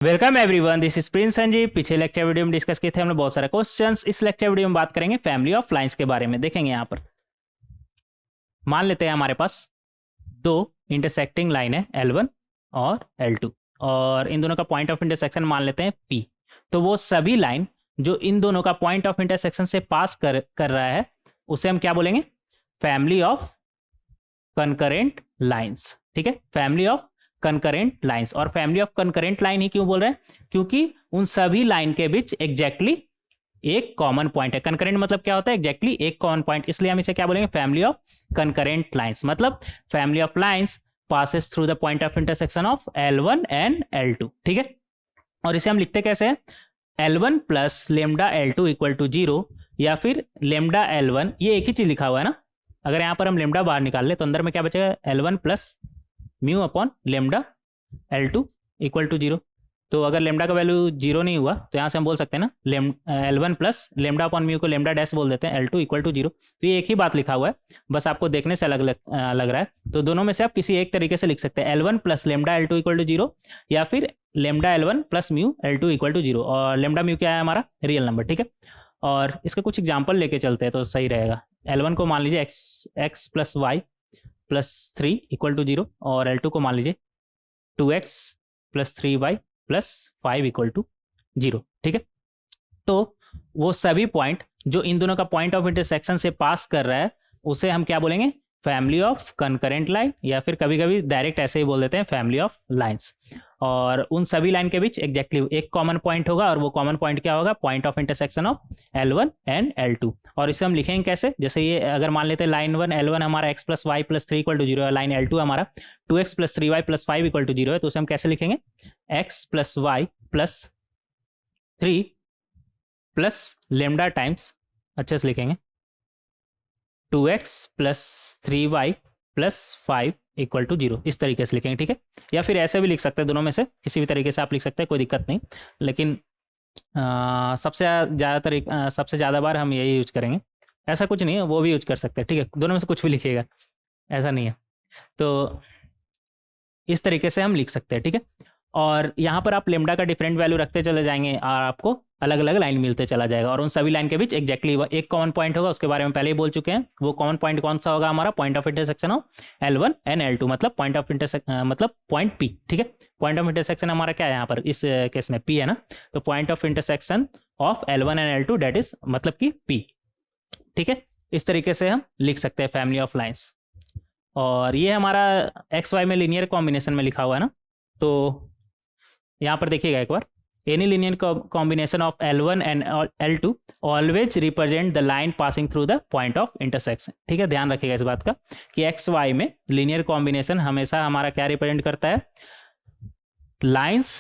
Welcome everyone, this is Prince Sanjeev. पिछले lecture video में discuss किए थे हमने बहुत सारे क्वेश्चंस। इस लेक्चर वीडियो में बात करेंगे फैमिली ऑफ लाइंस के बारे में। देखेंगे यहाँ पर मान लेते हैं हमारे पास दो इंटरसेक्टिंग लाइन है L1 और L2 और इन दोनों का पॉइंट ऑफ इंटरसेक्शन मान लेते हैं P। तो वो सभी लाइन जो इन दोनों का पॉइंट ऑफ इंटरसेक्शन से पास कर रहा है उसे हम क्या बोलेंगे? Family of concurrent lines. ठीक है, फैमिली ऑफ कंकरेंट लाइंस। और फैमिली ऑफ कंकरेंट लाइन ही क्यों बोल रहे हैं? क्योंकि उन सभी लाइन के बीच एग्जैक्टली एक कॉमन पॉइंट है। कंकरेंट मतलब क्या होता है? एग्जैक्टली एक कॉमन पॉइंट, इसलिए हम इसे क्या बोलेंगे? Family of concurrent lines. मतलब family of lines passes through the point of intersection of L1 and L2। ठीक है, और इसे हम लिखते कैसे हैं? L1 plus lambda L2 equal to 0 या फिर लेमडा L1, ये एक ही चीज लिखा हुआ है ना। अगर यहाँ पर हम लेमडा बाहर निकाल ले तो अंदर में क्या बचेगा? L1 plus mu upon lambda L2 equal to 0। तो अगर लेमडा का वैल्यू 0 नहीं हुआ तो यहाँ से हम बोल सकते हैं ना L1 plus lambda upon mu को लेमडा डैश बोल देते हैं, L2 इक्वल टू 0। तो ये एक ही बात लिखा हुआ है, बस आपको देखने से अलग लग रहा है। तो दोनों में से आप किसी एक तरीके से लिख सकते हैं, L1 plus lambda L2 equal to 0 या फिर lambda L1 plus mu L2 equal to 0। और लेमडा म्यू क्या है? हमारा रियल नंबर। ठीक है, और इसका कुछ एग्जाम्पल लेके चलते हैं तो सही रहेगा। L1 को मान लीजिए X plus Y plus 3 equal to 0 और L2 को मान लीजिए 2x plus 3y plus 5 equal to 0। ठीक है, तो वो सभी पॉइंट जो इन दोनों का पॉइंट ऑफ इंटरसेक्शन से पास कर रहा है उसे हम क्या बोलेंगे? फैमिली ऑफ कंकरेंट लाइन, या फिर कभी कभी डायरेक्ट ऐसे ही बोल देते हैं फैमिली ऑफ लाइंस। और उन सभी लाइन के बीच एग्जैक्टली एक कॉमन पॉइंट होगा, और वो कॉमन पॉइंट क्या होगा? Point of intersection of L1 and L2। और इसे हम लिखेंगे कैसे? जैसे ये अगर मान लेते हैं लाइन वन L1 हमारा x plus Y plus 3 equal to 0 है, लाइन L2 हमारा 2x plus 3y plus 5 equal to 0 है, तो उसे हम कैसे लिखेंगे? x plus Y plus 3 plus lambda times, अच्छे से लिखेंगे, 2x plus 3y plus 5 equal to 0। इस तरीके से लिखेंगे। ठीक है, या फिर ऐसे भी लिख सकते हैं, दोनों में से किसी भी तरीके से आप लिख सकते हैं, कोई दिक्कत नहीं। लेकिन सबसे ज़्यादा बार हम यही यूज करेंगे। ऐसा कुछ नहीं है, वो भी यूज कर सकते हैं। ठीक है, दोनों में से कुछ भी लिखिएगा, ऐसा नहीं है। तो इस तरीके से हम लिख सकते हैं। ठीक है, और यहाँ पर आप लेमडा का डिफरेंट वैल्यू रखते चले जाएंगे और आपको अलग अलग लाइन मिलते चला जाएगा, और उन सभी लाइन के बीच एग्जैक्टली एक कॉमन पॉइंट होगा। उसके बारे में पहले ही बोल चुके हैं। वो कॉमन पॉइंट कौन सा होगा? हमारा point of intersection of L1 and L2, मतलब पॉइंट ऑफ इंटरसेक्शन मतलब पॉइंट P। ठीक है, पॉइंट ऑफ इंटरसेक्शन हमारा क्या है यहाँ पर? इस केस में P है ना, तो point of intersection of L1 and L2 that is मतलब कि P। ठीक है, इस तरीके से हम लिख सकते हैं फैमिली ऑफ लाइन्स। और ये हमारा एक्स वाई में लीनियर कॉम्बिनेशन में लिखा हुआ है ना, तो यहाँ पर देखिएगा एक बार, any linear combination of L1 and L2 always represent the line passing through the point of intersection. ठीक है, ध्यान रखिएगा इस बात का कि एक्स वाई में लीनियर कॉम्बिनेशन हमेशा हमारा क्या रिप्रेजेंट करता है? Lines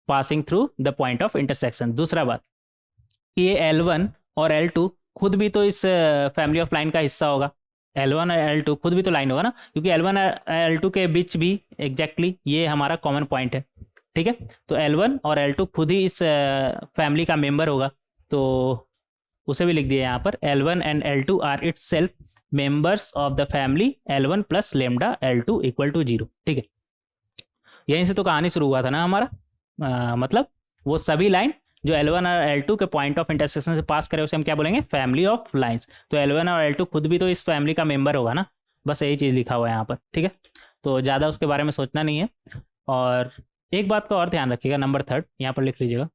passing through the point of intersection. दूसरा बात, ये L1 और L2 खुद भी तो इस फैमिली ऑफ लाइन का हिस्सा होगा। L1 और L2 खुद भी तो लाइन होगा ना, क्योंकि L1 और L2 के बीच भी एग्जैक्टली ये हमारा कॉमन पॉइंट है। ठीक है, तो L1 और L2 खुद ही इस फैमिली का मेंबर होगा, तो उसे भी लिख दिया यहाँ पर, L1 and L2 are itself members of the family L1 plus lambda L2 equal to 0। ठीक है, यहीं से तो कहानी शुरू हुआ था ना हमारा। मतलब वो सभी लाइन जो L1 और L2 के पॉइंट ऑफ इंटरसेक्शन से पास करे उसे हम क्या बोलेंगे? Family of lines. तो L1 और L2 खुद भी तो इस फैमिली का मेंबर होगा ना, बस यही चीज़ लिखा हुआ है यहाँ पर। ठीक है, तो ज़्यादा उसके बारे में सोचना नहीं है। और एक बात का और ध्यान रखिएगा, नंबर 3 यहाँ पर लिख लीजिएगा।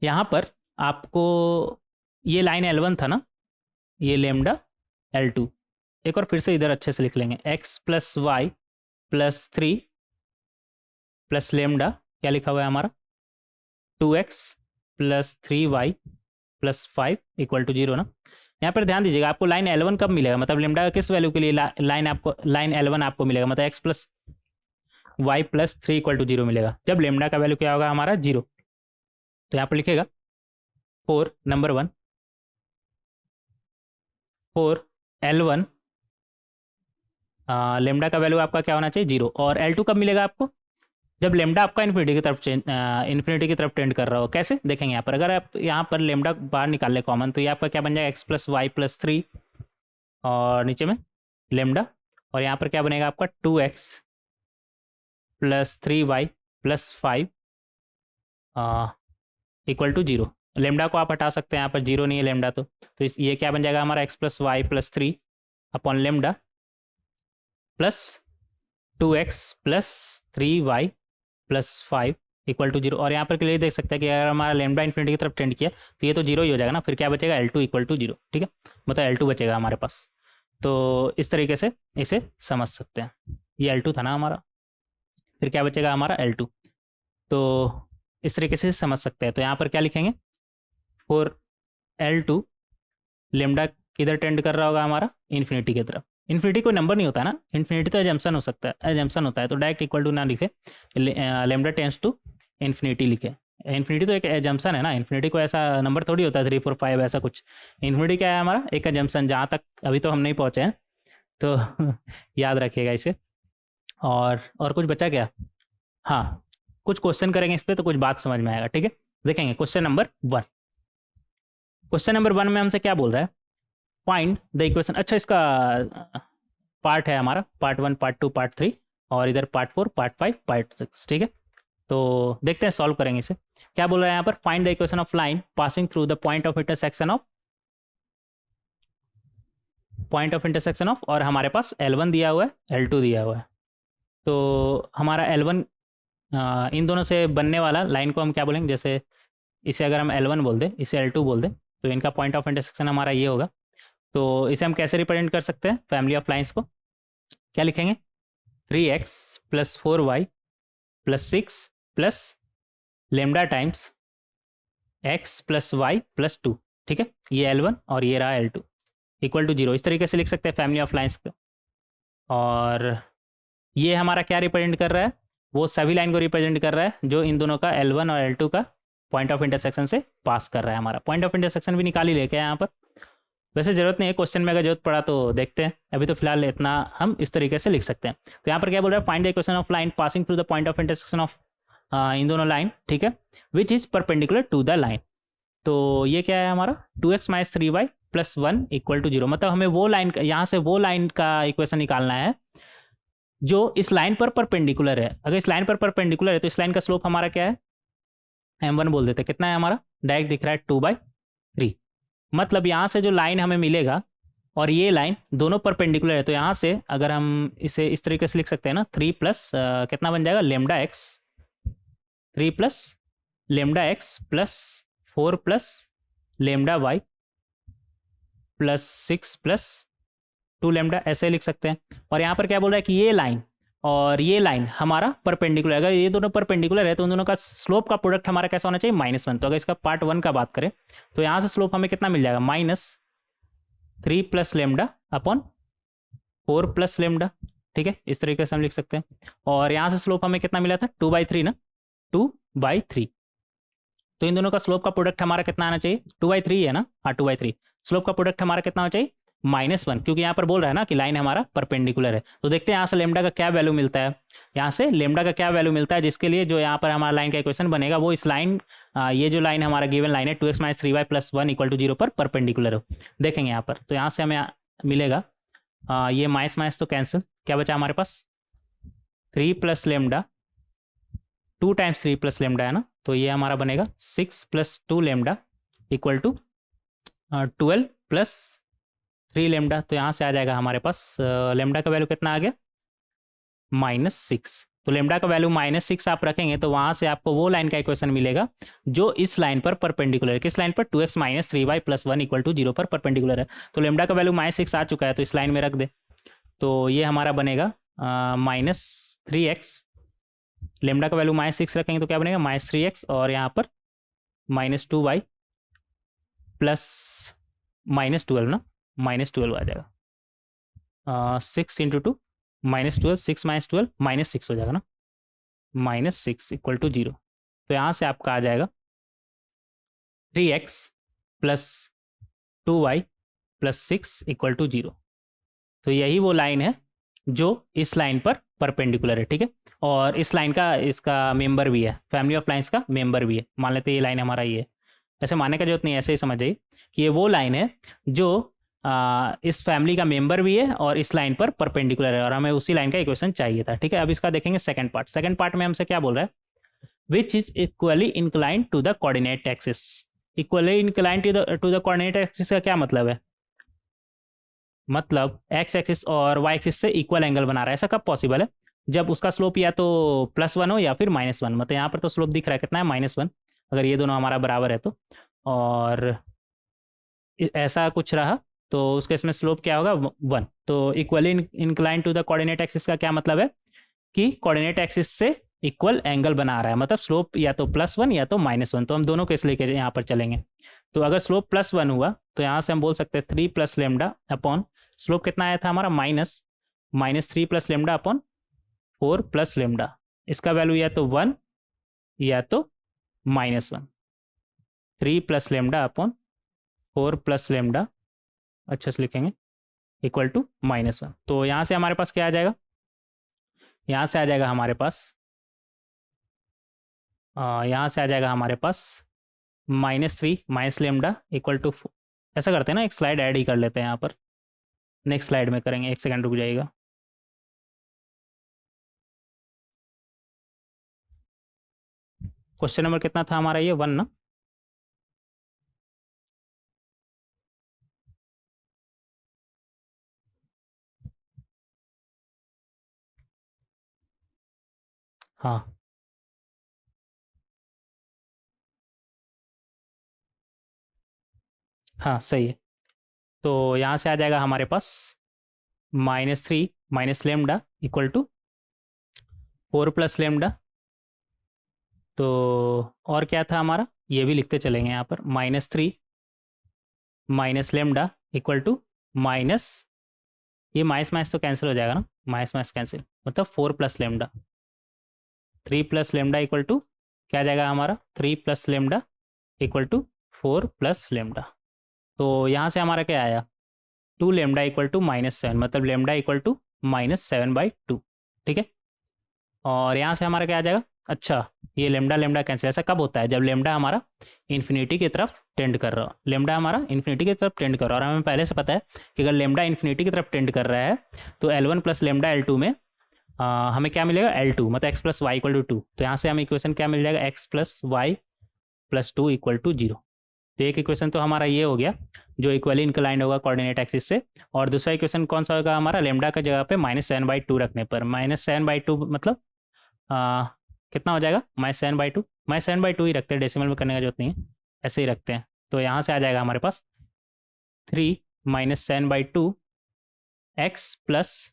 यहाँ पर आपको ये लाइन L1 था ना, ये लेमडा L2, एक और फिर से इधर अच्छे से लिख लेंगे, x plus Y plus 3 plus lambda, क्या लिखा हुआ है हमारा? 2x plus 3y plus 5 equal to 0 ना। यहाँ पर ध्यान दीजिएगा, आपको लाइन L1 कब मिलेगा? मतलब लेमडा किस वैल्यू के लिए लाइन L1 आपको मिलेगा? मतलब x plus Y plus 3 equal to 0 मिलेगा, जब लेमडा का वैल्यू क्या होगा? हमारा 0। तो यहाँ पर लिखेगा for number 1, for L1 lambda का वैल्यू आपका क्या होना चाहिए? 0। और L2 कब मिलेगा आपको? जब लेमडा आपका इन्फिनिटी की तरफ टेंड कर रहा हो। कैसे देखेंगे यहाँ पर? अगर आप यहाँ पर लेमडा बाहर निकाल ले कॉमन, तो ये आपका क्या बन जाएगा? एक्स प्लस वाई प्लस 3 और नीचे में लेमडा, और यहाँ पर क्या बनेगा आपका? 2x plus 3y plus 5 equal to 0। Lambda को आप हटा सकते हैं, यहाँ पर 0 नहीं है लेमडा, तो ये क्या बन जाएगा हमारा x plus Y plus 3 upon lambda plus 2x plus 3y plus 5 equal to 0। और यहाँ पर क्लियर देख सकते हैं कि अगर हमारा लेमडा इन्फिनिटी की तरफ टेंड किया तो ये तो 0 ही हो जाएगा ना, फिर क्या बचेगा L2 इक्वल टू 0, ठीक है, मतलब L2 बचेगा हमारे पास। तो इस तरीके से इसे समझ सकते हैं। ये L2 था ना हमारा, फिर क्या बचेगा हमारा L2, तो इस तरीके से समझ सकते हैं। तो यहाँ पर क्या लिखेंगे, फॉर L2 लेमडा किधर टेंड कर रहा होगा हमारा, इन्फिनिटी की तरफ। इन्फिनिटी कोई नंबर नहीं होता ना, इन्फिनिटी तो एजम्पशन हो सकता है, एजम्पशन होता है, तो डायरेक्ट इक्वल टू ना लिखे, लेमडा टेंड्स टू इन्फिनिटी लिखे। इन्फिनिटी तो एक एजम्पशन है ना, इन्फिनिटी को ऐसा नंबर थोड़ी होता है 3 4 5 ऐसा कुछ। इन्फिनिटी क्या है हमारा, एक एजम्पशन, जहाँ तक अभी तो हम नहीं पहुँचे हैं, तो याद रखिएगा इसे। और कुछ बचा क्या, हाँ कुछ क्वेश्चन करेंगे इस पर, तो कुछ बात समझ में आएगा, ठीक है। देखेंगे क्वेश्चन नंबर 1। क्वेश्चन नंबर 1 में हमसे क्या बोल रहा है, फाइंड द इक्वेशन। अच्छा, इसका पार्ट है हमारा, पार्ट 1 पार्ट 2 पार्ट 3, और इधर पार्ट 4 पार्ट 5 पार्ट 6, ठीक है। तो देखते हैं, सॉल्व करेंगे इसे। क्या बोल रहा है यहाँ पर, find the equation of line passing through the point of intersection of और हमारे पास L1 दिया हुआ है, L2 दिया हुआ है। तो हमारा L1 इन दोनों से बनने वाला लाइन को हम क्या बोलेंगे, जैसे इसे अगर हम L1 बोल दें, इसे L2 बोल दें, तो इनका पॉइंट ऑफ इंटरसेक्शन हमारा ये होगा। तो इसे हम कैसे रिप्रेजेंट कर सकते हैं, फैमिली ऑफ लाइंस को क्या लिखेंगे, 3x plus 4y plus 6 plus lambda times x plus Y plus 2, ठीक है। ये L1 और ये रहा L2 इक्वल टू 0। इस तरीके से लिख सकते हैं फैमिली ऑफ लाइंस को। और ये हमारा क्या रिप्रेजेंट कर रहा है, वो सभी लाइन को रिप्रेजेंट कर रहा है जो इन दोनों का L1 और L2 का पॉइंट ऑफ इंटरसेक्शन से पास कर रहा है। हमारा पॉइंट ऑफ इंटरसेक्शन भी निकाल ही लेके यहाँ पर, वैसे ज़रूरत नहीं है, क्वेश्चन में अगर जरूरत पड़ा तो देखते हैं, अभी तो फिलहाल इतना हम इस तरीके से लिख सकते हैं। तो यहाँ पर क्या बोल रहा है, find the equation of line passing through the point of intersection of इन दोनों लाइन, ठीक है, which is perpendicular to the line. तो ये क्या है हमारा, 2x minus 3y plus 1 equal to 0। मतलब हमें वो लाइन, यहाँ से वो लाइन का इक्वेशन निकालना है जो इस लाइन पर परपेंडिकुलर है। अगर इस लाइन पर परपेंडिकुलर है तो इस लाइन का स्लोप हमारा क्या है, m1 बोल देते हैं। कितना है हमारा, डायरेक्ट दिख रहा है 2/3। मतलब यहाँ से जो लाइन हमें मिलेगा और ये लाइन दोनों परपेंडिकुलर है, तो यहाँ से अगर हम इसे इस तरीके से लिख सकते हैं ना, 3 प्लस कितना बन जाएगा, lambda X, 3 plus lambda X plus 4 plus lambda Y plus 6 plus 2 lambda, ऐसे लिख सकते हैं। और यहाँ पर क्या बोल रहा है कि ये लाइन और ये लाइन हमारा परपेंडिकुलर है। अगर ये दोनों परपेंडिकुलर है तो उन दोनों का स्लोप का प्रोडक्ट हमारा कैसा होना चाहिए, -1। तो अगर इसका पार्ट 1 का बात करें तो यहाँ से स्लोप हमें कितना मिल जाएगा, -3 plus lambda upon 4 plus lambda, ठीक है, इस तरीके से हम लिख सकते हैं। और यहाँ से स्लोप हमें कितना मिला था, 2/3 ना, 2/3। तो इन दोनों का स्लोप का प्रोडक्ट हमारा कितना आना चाहिए, 2/3 है ना, हाँ 2/3। स्लोप का प्रोडक्ट हमारा कितना होना चाहिए, -1, क्योंकि यहाँ पर बोल रहा है ना कि लाइन हमारा परपेंडिकुलर है। तो देखते हैं यहाँ से लेमडा का क्या वैल्यू मिलता है, यहाँ से लेमडा का क्या वैल्यू मिलता है, जिसके लिए जो यहाँ पर हमारा लाइन का इक्वेशन बनेगा वो इस लाइन, ये जो लाइन हमारा गिवन लाइन है 2x minus 3y plus 1 equal to 0 पर परपेंडिकुलर हो। देखेंगे यहाँ पर, तो यहाँ से हमें मिलेगा ये माइनस माइनस तो कैंसिल, क्या बचा हमारे पास, 3 plus lambda, 2 times 3 plus lambda है ना, तो ये हमारा बनेगा 6 plus 2 lambda equal to 12 plus 3 lambda. तो यहाँ से आ जाएगा हमारे पास लेमडा का वैल्यू कितना आ गया, -6। तो लेमडा का वैल्यू -6 आप रखेंगे तो वहाँ से आपको वो लाइन का इक्वेशन मिलेगा जो इस लाइन पर परपेंडिकुलर है। किस लाइन पर, 2x minus 3y plus 1 equal to 0 पर परपेंडिकुलर है। तो लेमडा का वैल्यू -6 आ चुका है, तो इस लाइन में रख दे, तो ये हमारा बनेगा -3x। लेमडा का वैल्यू -6 रखेंगे तो क्या बनेगा, -3x, और यहाँ पर -2y प्लस -12 ना, -12 आ जाएगा, 6 इंटू 2 -12, 6 माइनस 12 -6 हो जाएगा ना, -6 इक्वल टू 0। तो यहाँ से आपका आ जाएगा 3x plus 2y plus 6 equal to 0। तो यही वो लाइन है जो इस लाइन पर परपेंडिकुलर है, ठीक है। और इस लाइन का, इसका मेंबर भी है, फैमिली ऑफ लाइंस का मेंबर भी है। मान लेते हैं ये लाइन हमारा ये है, ऐसे मानने का जरूरत नहीं है, ऐसे ही समझ जाइए कि ये वो लाइन है जो इस फैमिली का मेंबर भी है और इस लाइन पर परपेंडिकुलर है, और हमें उसी लाइन का इक्वेशन चाहिए था, ठीक है। अब इसका देखेंगे सेकंड पार्ट। सेकंड पार्ट में हमसे क्या बोल रहा है, which is equally inclined to the coordinate axis. Equally inclined to the coordinate axis का क्या मतलब है? मतलब एक्स एक्सिस और वाई एक्सिस से इक्वल एंगल बना रहा है। ऐसा कब पॉसिबल है? जब उसका स्लोप या तो +1 हो या फिर -1। मतलब यहाँ पर तो स्लोप दिख रहा है कितना है, -1, अगर ये दोनों हमारा बराबर है तो। और ऐसा कुछ रहा तो उसके इसमें स्लोप क्या होगा, 1। तो equally incline to the coordinate axis का क्या मतलब है कि कोऑर्डिनेट एक्सिस से इक्वल एंगल बना रहा है, मतलब स्लोप या तो +1 या तो -1। तो हम दोनों केस लेके यहाँ पर चलेंगे। तो अगर स्लोप +1 हुआ तो यहाँ से हम बोल सकते हैं 3 + लेमडा अपॉन, स्लोप कितना आया था हमारा, -3 + लेमडा अपॉन 4 + लेमडा। इसका वैल्यू या तो 1 या तो -1। 3 + लेमडा अपॉन 4 + लेमडा, अच्छे से लिखेंगे, इक्वल टू -1। तो यहाँ से हमारे पास क्या आ जाएगा, यहाँ से आ जाएगा हमारे पास यहाँ से आ जाएगा हमारे पास -3 - लेमडा इक्वल टू, ऐसा करते हैं ना, एक स्लाइड ऐड ही कर लेते हैं यहाँ पर, नेक्स्ट स्लाइड में करेंगे, 1 सेकंड रुक जाइएगा। क्वेश्चन नंबर कितना था हमारा, ये 1 ना? हाँ हाँ सही है। तो यहाँ से आ जाएगा हमारे पास -3 - लेमडा इक्वल टू 4 + लेमडा। तो और क्या था हमारा, ये भी लिखते चलेंगे यहाँ पर, -3 - लेमडा इक्वल टू माइनस, ये माइनस माइनस तो कैंसिल हो जाएगा ना, माइनस माइनस कैंसिल, मतलब 4 + लेमडा। 3 + लेमडा इक्वल टू क्या आ जाएगा हमारा, 3 + लेमडा इक्वल टू 4 + लेमडा। तो यहाँ से हमारा क्या आया, 2 लेमडा इक्वल टू -7, मतलब लेमडा इक्वल टू -7/2। ठीक है। और यहाँ से हमारा क्या आ जाएगा, अच्छा ये लेमडा लेमडा कैंसिल, ऐसा कब होता है, जब लेमडा हमारा इन्फिनिटी की तरफ टेंड कर रहा हो, लेमडा हमारा इन्फिनिटी की तरफ टेंड कर रहा है। और हमें पहले से पता है कि अगर लेमडा इन्फिनिटी की तरफ टेंड कर रहा है तो L1 + लेमडा L2 में हमें क्या मिलेगा, L2, मतलब x + y = 2। तो यहाँ से हमें इक्वेशन क्या मिल जाएगा, x + y + 2 = 0। तो एक इक्वेशन तो हमारा ये हो गया जो इक्वली इंक्लाइंड होगा कोऑर्डिनेट एक्सिस से। और दूसरा इक्वेशन कौन सा होगा हमारा, लेमडा का जगह पे -7/2 रखने पर, -7/2 मतलब कितना हो जाएगा, -7/2, -7/2 ही रखते हैं, डेसिमल में करने का जरूरत नहीं है, ऐसे ही रखते हैं। तो यहाँ से आ जाएगा हमारे पास 3 - 7/2 x +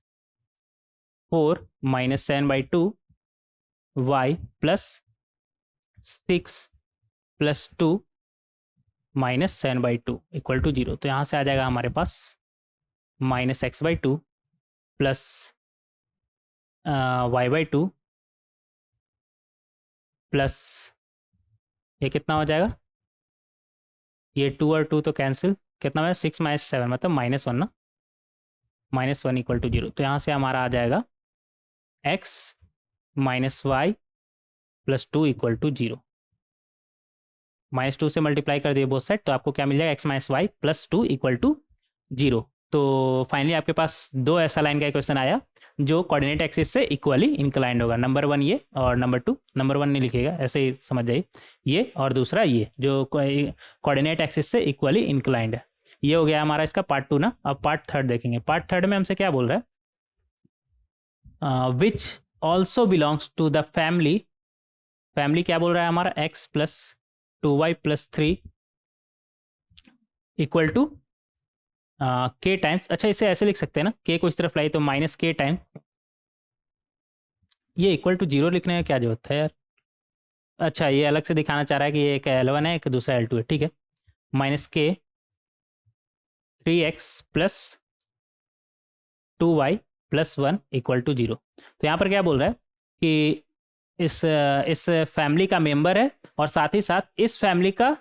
4 - 7/2 y + 6 + 2 - 7/2 = 0। तो यहाँ से आ जाएगा हमारे पास -x/2 प्लस y/2 प्लस, ये कितना हो जाएगा, ये 2 और 2 तो कैंसिल, कितना है 6 - 7 मतलब -1 ना, -1 = 0। तो यहाँ से हमारा आ जाएगा x - y + 2 = 0। -2 से मल्टीप्लाई कर दिए बोथ साइड, तो आपको क्या मिल जाएगा, x - y + 2 = 0। तो फाइनली आपके पास दो ऐसा लाइन का इक्वेशन आया जो कोऑर्डिनेट एक्सिस से इक्वली इंक्लाइंड होगा। नंबर 1 ये, और नंबर 2, नंबर 1 नहीं लिखिएगा, ऐसे ही समझ जाइए, ये और दूसरा ये जो कोऑर्डिनेट एक्सिस से इक्वली इंक्लाइंड है। ये हो गया हमारा इसका पार्ट 2 ना। अब पार्ट 3 देखेंगे। पार्ट 3 में हमसे क्या बोल रहा है, which also belongs to the family, family क्या बोल रहा है हमारा, x + 2y + 3 = k टाइम्स, अच्छा इसे ऐसे लिख सकते हैं ना, k को इस तरफ लाई तो -k टाइम, ये =0 लिखने का क्या जरूरत है यार। अच्छा ये अलग से दिखाना चाह रहा है कि ये एक L1 है, एक दूसरा L2 है, ठीक है। -k 3x + 2y + 1 = 0। तो यहाँ पर क्या बोल रहा है कि इस फैमिली का मेंबर है और साथ ही साथ इस फैमिली का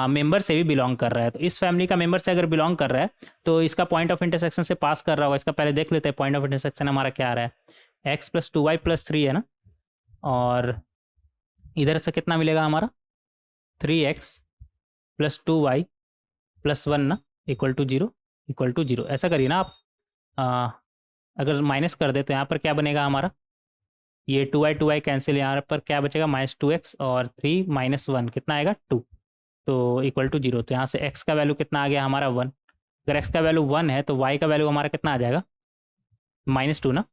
मेंबर से भी बिलोंग कर रहा है। तो इस फैमिली का मेंबर से अगर बिलोंग कर रहा है तो इसका पॉइंट ऑफ इंटरसेक्शन से पास कर रहा होगा। इसका पहले देख लेते हैं पॉइंट ऑफ इंटरसेक्शन हमारा क्या आ रहा है, x + 2y + 3 है ना, और इधर से कितना मिलेगा हमारा, 3x + 2y + 1 ना, =0 ऐसा करिए ना आप। अगर माइनस कर दे तो यहाँ पर क्या बनेगा हमारा, ये 2y कैंसिल, यहाँ पर क्या बचेगा -2x और 3 -1 कितना आएगा 2, तो इक्वल टू 0। तो यहाँ से x का वैल्यू कितना आ गया हमारा 1। अगर x का वैल्यू 1 है तो y का वैल्यू हमारा कितना आ जाएगा -2 ना।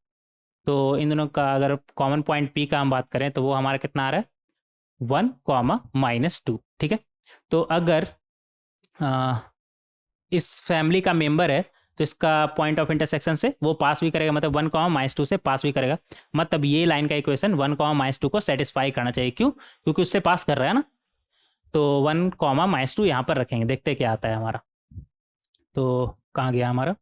तो इन दोनों का अगर कॉमन पॉइंट P का हम बात करें तो वो हमारा कितना आ रहा है 1, -2। ठीक है, तो अगर इस फैमिली का मेंबर है तो इसका पॉइंट ऑफ इंटरसेक्शन से वो पास भी करेगा, मतलब 1, -2 से पास भी करेगा। मतलब ये लाइन का इक्वेशन 1, -2 को सेटिस्फाई करना चाहिए। क्यों? क्योंकि उससे पास कर रहा है ना। तो 1, -2 यहाँ पर रखेंगे, देखते क्या आता है हमारा। तो कहाँ गया हमारा,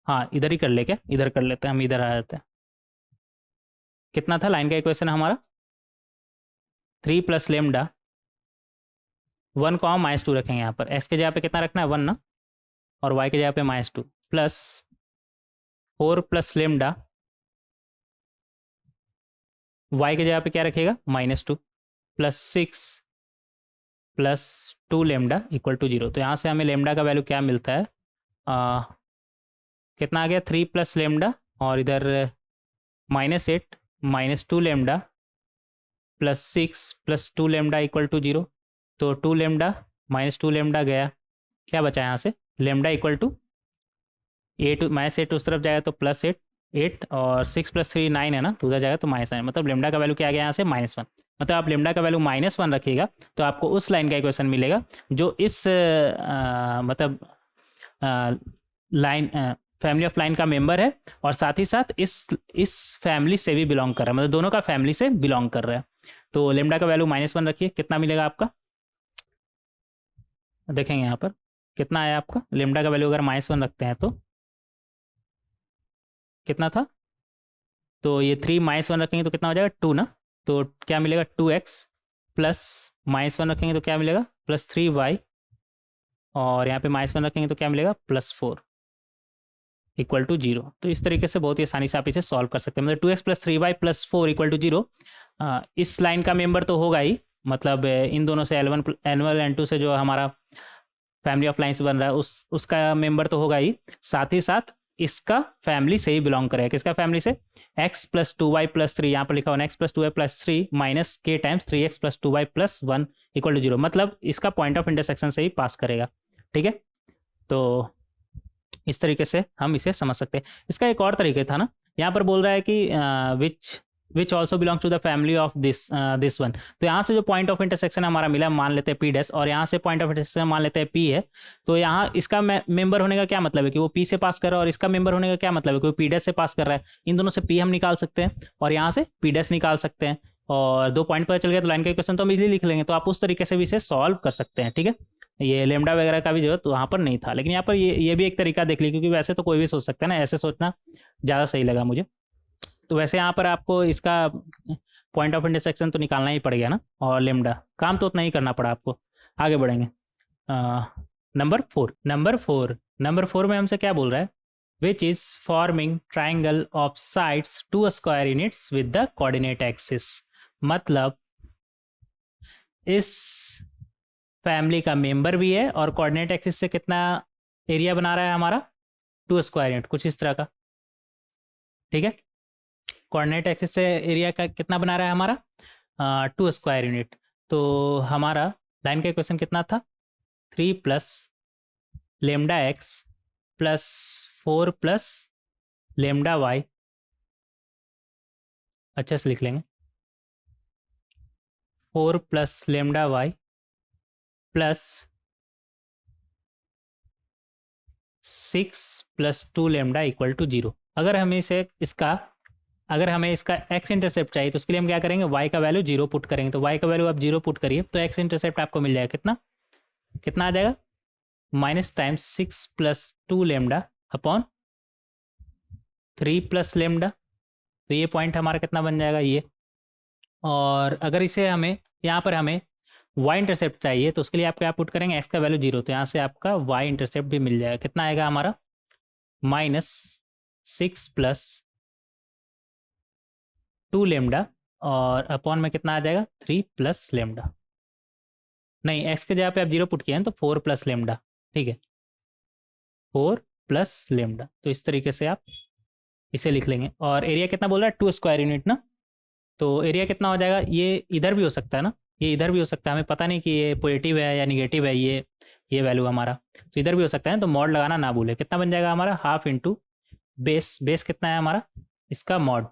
हाँ इधर ही कर ले, क्या इधर कर लेते हैं हम, इधर आ जाते हैं। कितना था लाइन का इक्वेशन हमारा 3 + लेमडा 1, -2 रखेंगे यहाँ पर। एक्स के जगह पे कितना रखना है 1 ना, और वाई के जगह पे -2 प्लस 4 + लेमडा वाई के जगह पे क्या रखेगा -2 प्लस 6 + 2 लेमडा इक्वल टू 0। तो यहाँ से हमें लेमडा का वैल्यू क्या मिलता है, कितना आ गया 3 + लेमडा और इधर -8 -2 lambda plus 6 + 2 lambda equal to 0। तो 2 लेमडा -2 लेमडा गया, क्या बचा यहाँ से लेमडा इक्वल टू 8 -8 उस तरफ जाएगा तो +8 8 और 6 + 3 9 है ना, तो उधर जाएगा तो -9। मतलब लेमडा का वैल्यू क्या आ गया यहाँ से -1। मतलब आप लेमडा का वैल्यू -1 रखिएगा तो आपको उस लाइन का इक्वेशन मिलेगा जो इस मतलब लाइन फैमिली ऑफ लाइन का मेंबर है और साथ ही साथ इस फैमिली से भी बिलोंग कर रहा है, मतलब दोनों का फैमिली से बिलोंग कर रहा है। तो लेमडा का वैल्यू -1 रखिए, कितना मिलेगा आपका, देखेंगे यहाँ पर कितना आया आपका। लेमडा का वैल्यू अगर -1 रखते हैं तो कितना था, तो ये 3 -1 रखेंगे तो कितना हो जाएगा 2 ना। तो क्या मिलेगा 2x प्लस -1 रखेंगे तो क्या मिलेगा +3y और यहाँ पे -1 रखेंगे तो क्या मिलेगा +4 इक्वल टू 0। तो इस तरीके से बहुत ही आसानी से आप इसे सॉल्व कर सकते हैं। मतलब 2x + 3y + 4 इक्वल टू 0 इस लाइन का मेंबर तो होगा ही, मतलब इन दोनों से L1 N2 से जो हमारा फैमिली ऑफ लाइन्स बन रहा है उसका मेंबर तो होगा ही, साथ ही साथ इसका फैमिली से ही बिलोंग करेगा। किसका फैमिली से, x + 2y + 3, यहाँ पर लिखा हुआ x + 2y + 3 minus k times 3x + 2y + 1 equal to 0। मतलब इसका पॉइंट ऑफ इंटरसेक्शन से ही पास करेगा। ठीक है, तो इस तरीके से हम इसे समझ सकते हैं। इसका एक और तरीके था ना, यहाँ पर बोल रहा है कि which also belongs to the family of this one. तो यहाँ से जो पॉइंट ऑफ इंटरसेक्शन हमारा मिला मान लेते हैं P' और यहाँ से पॉइंट ऑफ इंटरसेक्शन मान लेते हैं P है। तो यहाँ इसका मेंबर होने का क्या मतलब है कि वो P से पास कर रहा है और इसका मेंबर होने का क्या मतलब है कि वो P' से पास कर रहा है। इन दोनों से P हम निकाल सकते हैं और यहाँ से P' निकाल सकते हैं और 2 पॉइंट पता चल गया तो लाइन का इक्वेशन तो हम इजीली लिख लेंगे। तो आप उस तरीके से भी इसे सॉल्व कर सकते हैं। ठीक है, ये लेमडा वगैरह का भी जरूरत तो वहाँ पर नहीं था, लेकिन यहाँ पर ये भी एक तरीका देख लीजिए, क्योंकि वैसे तो कोई भी सोच सकता है ना, ऐसे सोचना ज़्यादा सही लगा मुझे। तो वैसे यहाँ पर आपको इसका पॉइंट ऑफ इंटरसेक्शन तो निकालना ही पड़ेगा ना, और लेमडा काम तो उतना ही करना पड़ा आपको। आगे बढ़ेंगे। नंबर 4 में हमसे क्या बोल रहा है, which is forming triangle of sides two a square units with the coordinate axis. मतलब इस फैमिली का मेंबर भी है और कोऑर्डिनेट एक्सिस से कितना एरिया बना रहा है हमारा 2 स्क्वायर यूनिट, कुछ इस तरह का। ठीक है, कोऑर्डिनेट एक्सिस से एरिया का कितना बना रहा है हमारा 2 स्क्वायर यूनिट। तो हमारा लाइन का इक्वेशन कितना था 3 + λx प्लस 4 + λy, अच्छे से लिख लेंगे 4 + λy plus 6 + 2 lambda equal to 0। अगर हमें इसका x इंटरसेप्ट चाहिए तो उसके लिए हम क्या करेंगे, y का वैल्यू 0 पुट करेंगे। तो y का वैल्यू आप 0 पुट करिए तो x इंटरसेप्ट आपको मिल जाएगा कितना आ जाएगा -6 + 2 लेमडा अपॉन 3 + लेमडा। तो ये पॉइंट हमारा कितना बन जाएगा ये। और अगर इसे हमें यहाँ पर हमें y इंटरसेप्ट चाहिए तो उसके लिए आप क्या पुट करेंगे, x का वैल्यू 0, तो यहाँ से आपका y इंटरसेप्ट भी मिल जाएगा। कितना आएगा हमारा -6 + 2 लेमडा और अपॉन में कितना आ जाएगा 3 + लेमडा। नहीं, x के जगह पे आप 0 पुट किए हैं तो 4 + लेमडा। ठीक है, 4 + लेमडा। तो इस तरीके से आप इसे लिख लेंगे। और एरिया कितना बोल रहा है, 2 स्क्वायर यूनिट ना, तो एरिया कितना हो जाएगा, ये इधर भी हो सकता है ना, ये इधर भी हो सकता है, हमें पता नहीं कि ये पॉजिटिव है या निगेटिव है, ये वैल्यू हमारा, तो इधर भी हो सकता है, तो मॉड लगाना ना भूले। कितना बन जाएगा हमारा, हाफ इंटू बेस कितना है हमारा इसका मॉड।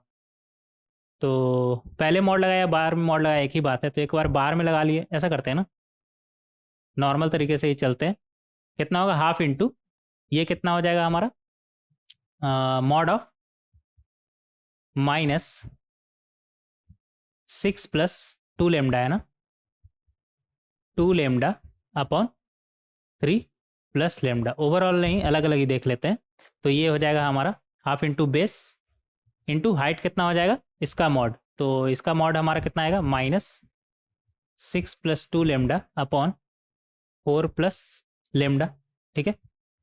तो पहले मॉड लगाया बार में मॉड लगाया एक ही बात है, तो एक बार बार में लगा लिए, ऐसा करते हैं ना, नॉर्मल तरीके से ही चलते हैं। कितना होगा, हाफ इंटू ये कितना हो जाएगा हमारा, mod of minus 6 plus 2 lambda है ना, 2 lambda upon 3 plus lambda, overall नहीं अलग अलग ही देख लेते हैं। तो ये हो जाएगा हमारा half into base into height कितना हो जाएगा इसका मॉड, तो इसका मॉड हमारा कितना आएगा, -6 plus 2 lambda upon 4 plus lambda, ठीक है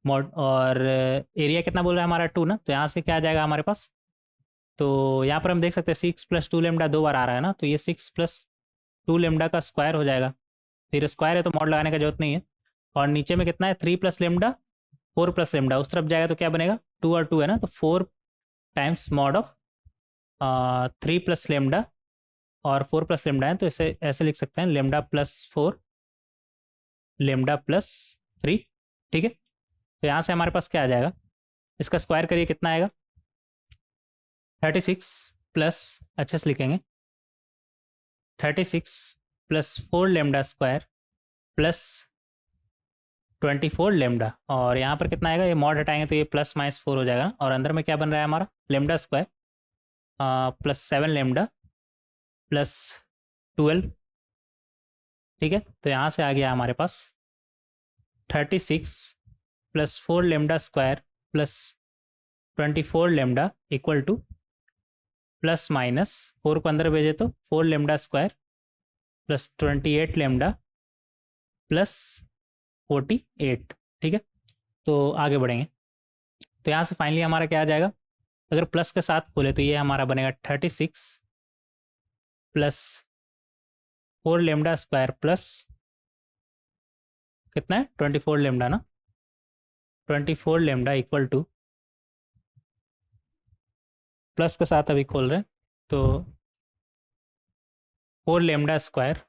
मॉड। और एरिया कितना बोल रहा है हमारा 2 ना, तो यहाँ से क्या आ जाएगा हमारे पास, तो यहाँ पर हम देख सकते हैं 6 प्लस 2 लेमडा 2 बार आ रहा है ना, तो ये 6 प्लस 2 लेमडा का स्क्वायर हो जाएगा, फिर स्क्वायर है तो मॉड लगाने का जरूरत नहीं है। और नीचे में कितना है, 3 प्लस लेमडा 4 प्लस लेमडा, उस तरफ जाएगा तो क्या बनेगा, 2 और 2 है ना, तो 4 times mod of 3 plus lambda, और 4 प्लस लेमडा है तो इसे ऐसे लिख सकते हैं, लेमडा प्लस 4 लेमडा प्लस 3, ठीक है। तो यहाँ से हमारे पास क्या आ जाएगा, इसका स्क्वायर करिए कितना आएगा, 36 प्लस, अच्छे से लिखेंगे, 36 plus 4 lambda square plus 24 lambda, और यहाँ पर कितना आएगा, ये मॉड हटाएंगे तो ये प्लस -4 हो जाएगा, और अंदर में क्या बन रहा है हमारा, lambda square plus 7 lambda plus 12, ठीक है। तो यहाँ से आ गया हमारे पास 36 plus 4 lambda square plus 24 lambda equal two plus minus 4 को अंदर भेजे तो 4 lambda square plus 28 lambda plus 48, ठीक है। तो आगे बढ़ेंगे, तो यहाँ से फाइनली हमारा क्या आ जाएगा, अगर प्लस के साथ खोले तो ये हमारा बनेगा 36 प्लस 4 लेमडा स्क्वायर प्लस कितना है 24 लेमडा ना, 24 लेमडा इक्वल टू, प्लस के साथ अभी खोल रहे हैं तो 4 lambda square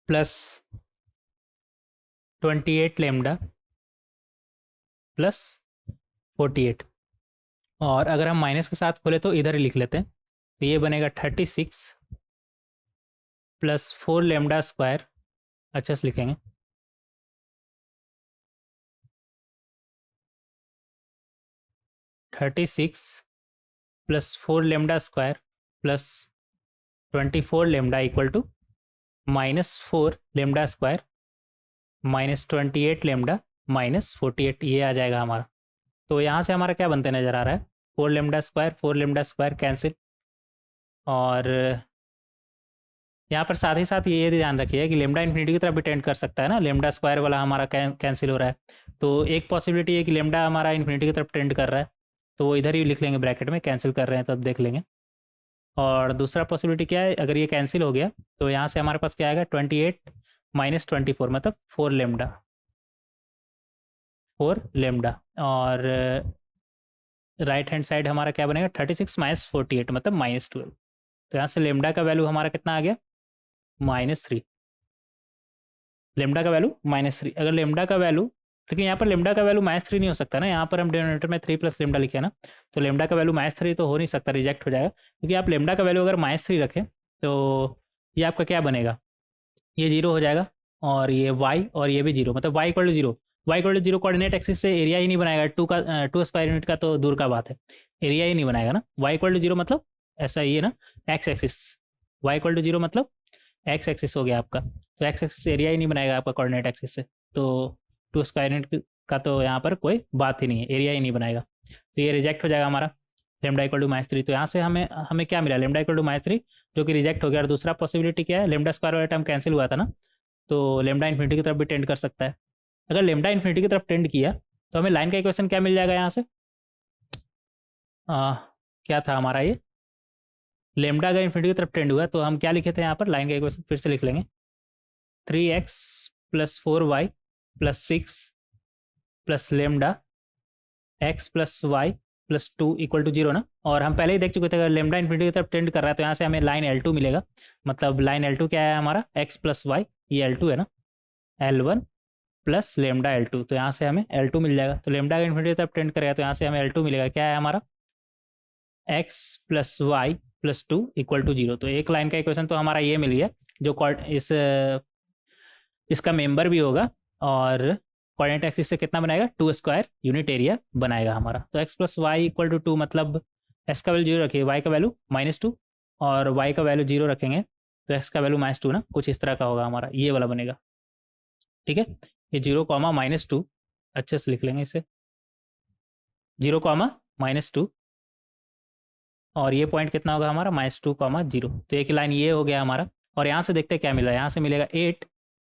plus 28 lambda plus 48, और अगर हम माइनस के साथ खोले तो इधर ही लिख लेते हैं, तो ये बनेगा 36 प्लस 4 लेमडा स्क्वायर, अच्छा से लिखेंगे, 36 plus 4 lambda square plus 24 lambda equal to -4 lambda square -28 lambda -48, ये आ जाएगा हमारा। तो यहाँ से हमारा क्या बनते नज़र आ रहा है, 4 लेमडा स्क्वायर कैंसिल, और यहाँ पर साथ ही साथ ये ध्यान रखिए कि लेमडा इन्फिनिटी की तरफ भी टेंड कर सकता है ना, लेमडा स्क्वायर वाला हमारा कैंसिल हो रहा है, तो एक पॉसिबिलिटी है कि लेमडा हमारा इन्फिनिटी की तरफ टेंड कर रहा है, तो वो इधर ही लिख लेंगे ब्रैकेट में, कैंसिल कर रहे हैं तो अब देख लेंगे। और दूसरा पॉसिबिलिटी क्या है, अगर ये कैंसिल हो गया तो यहाँ से हमारे पास क्या आएगा, 28 माइनस 24 मतलब 4 लेमडा, 4 लेमडा, और राइट हैंड साइड हमारा क्या बनेगा, 36 माइनस 48 मतलब -12, तो यहाँ से लेमडा का वैल्यू हमारा कितना आ गया, -3, लेमडा का वैल्यू -3। अगर लेमडा का वैल्यू, लेकिन यहाँ पर लेमडा का वैल्यू -3 नहीं हो सकता ना, यहाँ पर हम डिनोमिनेटर में 3 प्लस लेमडा लिखे ना, तो लेमडा का वैल्यू -3 तो हो नहीं सकता, रिजेक्ट हो जाएगा, क्योंकि आप लेमडा का वैल्यू अगर -3 रखें तो ये आपका क्या बनेगा, ये 0 हो जाएगा, और ये y और ये भी 0, मतलब y equal to 0, Y equal to 0 coordinate axis से एरिया ही नहीं बनाएगा, 2 स्क्वायर यूनिट का तो दूर का बात है, एरिया ही नहीं बनाएगा ना, y इक्वल टू 0 मतलब ऐसा ही है ना, X axis, y equal to 0 मतलब एक्स एक्सिस हो गया आपका, तो एक्स एक्सिस एरिया ही नहीं बनाएगा आपका कोऑर्डिनेट एक्सिस से, तो 2 स्क्वायर यूनिट का तो यहाँ पर कोई बात ही नहीं है, एरिया ही नहीं बनाएगा, तो ये रिजेक्ट हो जाएगा हमारा लेमडा इक्वल टू -3। तो यहाँ से हमें हमें क्या मिला, लेमडा इक्वल टू -3 जो कि रिजेक्ट हो गया, और दूसरा पॉसिबिलिटी क्या है, लेमडा स्क्वायर वाला टर्म कैंसिल हुआ था ना, तो लेमडा इन्फिनिटी की तरफ भी टेंड कर सकता है। अगर लेमडा इन्फिनिटी की तरफ टेंड किया तो हमें लाइन का इक्वेशन क्या मिल जाएगा यहाँ से, क्या था हमारा ये, लेमडा अगर इन्फिनिटी की तरफ टेंड हुआ तो हम क्या लिखे थे यहाँ पर, लाइन का इक्वेशन फिर से लिख लेंगे, 3x plus 4y plus 6 plus lambda x plus Y plus 2 equal to 0 ना। और हम पहले ही देख चुके थे अगर लेमडा इन्फिनिटी की तरफ टेंड कर रहा है तो यहाँ से हमें लाइन L2 मिलेगा। मतलब लाइन L2 क्या है हमारा, x प्लस वाई, ये L2 है ना, L1 प्लस लेमडा L2, तो यहाँ से हमें L2 मिल जाएगा। तो लेमडा इन्फिनिटी की तरफ टेंड करेगा तो यहाँ से हमें L2 मिलेगा, क्या है हमारा x plus Y plus 2 equal to 0। तो एक लाइन का इक्वेशन तो हमारा ये मिल गया जो इसका मेंबर भी होगा और कोऑर्डिनेट एक्सिस से कितना बनाएगा, 2 स्क्वायर यूनिट एरिया बनाएगा हमारा। तो x plus Y equal to 2 मतलब s का वैल्यू 0 रखिए, y का वैल्यू -2 और y का वैल्यू 0 रखेंगे तो x का वैल्यू -2 ना, कुछ इस तरह का होगा हमारा, ये वाला बनेगा। ठीक है, ये 0 कॉमा -2 अच्छे से लिख लेंगे इसे, 0 कॉमा -2 और ये पॉइंट कितना होगा हमारा -2 कॉमा 0। तो एक लाइन ये हो गया हमारा। और यहाँ से देखते हैं क्या मिला, यहाँ से मिलेगा 8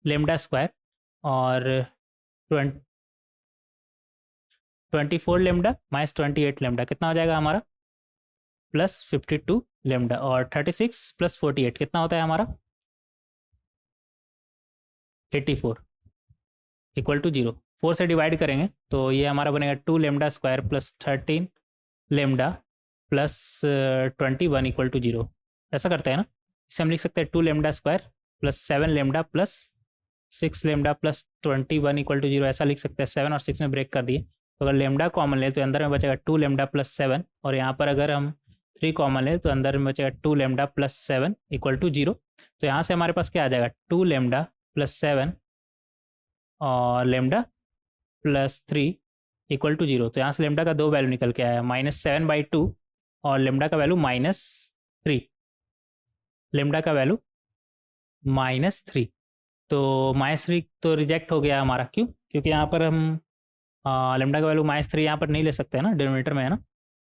लेमडा स्क्वायर और 24 लेमडा माइनस 28 लेमडा कितना हो जाएगा हमारा, प्लस 52 लेमडा और 36 प्लस 48 कितना होता है हमारा 84 इक्वल टू 0। 4 से डिवाइड करेंगे तो ये हमारा बनेगा 2 lambda square plus 13 lambda plus 21 equal to 0। ऐसा करते हैं ना, इसे हम लिख सकते हैं 2 lambda square plus 7 lambda plus 6 lambda plus 21 equal to 0, ऐसा लिख सकते हैं। 7 और 6 में ब्रेक कर दिए तो अगर लेमडा कॉमन ले तो अंदर में बचेगा 2 लेमडा प्लस 7 और यहाँ पर अगर हम 3 कॉमन ले तो अंदर में बचेगा 2 लेमडा प्लस 7 इक्वल टू 0। तो यहाँ से हमारे पास क्या आ जाएगा, 2 लेमडा प्लस 7 और लेमडा प्लस 3 इक्वल टू 0। तो यहाँ से लेमडा का 2 वैल्यू निकल के आया, -7/2 और लेमडा का वैल्यू -3, लेमडा का वैल्यू -3। तो -3 तो रिजेक्ट हो गया हमारा, क्यों, क्योंकि यहाँ पर हम लेमडा का वैल्यू -3 यहाँ पर नहीं ले सकते हैं ना, डिनोमिनेटर में है ना।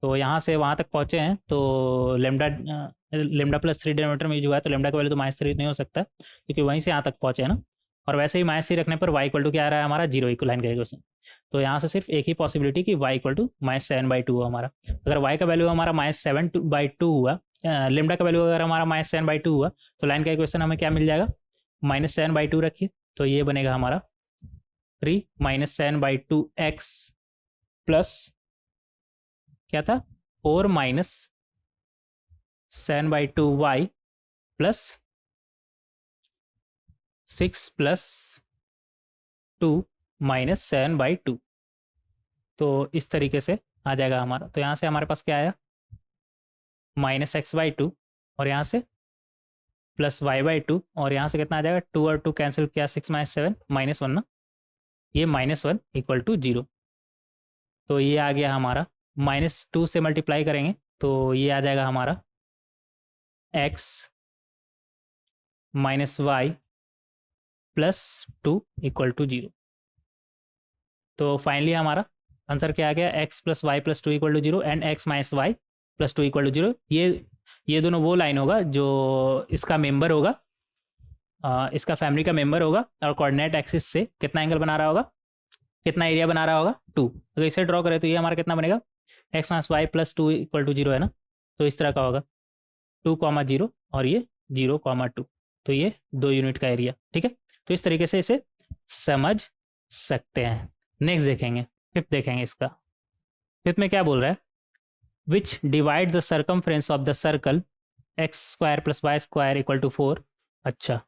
तो यहाँ से वहाँ तक पहुँचे हैं तो लेमडा प्लस 3 डिनोमिनेटर में यूज हुआ है तो लेमडा का वैल्यू तो -3 नहीं हो सकता क्योंकि वहीं से यहाँ तक पहुँचे हैं ना। और वैसे ही -3 रखने पर y इक्वल टू क्या आ रहा है हमारा, 0 इक्वल लाइन का इक्वेशन। तो यहाँ से सिर्फ एक ही पॉसिबिलिटी कि y इक्वल टू -7/2 हो हमारा। अगर y का वैल्यू हमारा -7/2 हुआ, लेमडा का वैल्यू अगर हमारा -7/2 हुआ तो लाइन का इक्वेशन हमें क्या मिल जाएगा, -7/2 रखिए तो ये बनेगा हमारा 3 -7/2x प्लस क्या था 4 -7/2y प्लस 6 प्लस 2 -7/2। तो इस तरीके से आ जाएगा हमारा। तो यहाँ से हमारे पास क्या आया, -x/2 और यहाँ से प्लस y/2 और यहाँ से कितना आ जाएगा, 2 और 2 कैंसिल किया, 6 - 7 -1 ना, ये -1 इक्वल टू 0। तो ये आ गया हमारा, -2 से मल्टीप्लाई करेंगे तो ये आ जाएगा हमारा x minus Y plus 2 equal to 0। तो फाइनली हमारा आंसर क्या आ गया, x plus Y plus 2 equal to 0 and x minus Y plus 2 equal to 0। ये दोनों वो लाइन होगा जो इसका मेंबर होगा, इसका फैमिली का मेंबर होगा और कोऑर्डिनेट एक्सिस से कितना एंगल बना रहा होगा, कितना एरिया बना रहा होगा 2। अगर इसे ड्रॉ करें तो ये हमारा कितना बनेगा, x minus Y plus 2 equal to 0 है ना। तो इस तरह का होगा 2,0 और ये 0,2, तो ये 2 यूनिट का एरिया। ठीक है, तो इस तरीके से इसे समझ सकते हैं। नेक्स्ट देखेंगे, फिफ्थ देखेंगे इसका। फिफ्थ में क्या बोल रहा है, which divide the circumference of the circle x² plus Y square equal to 4। अच्छा,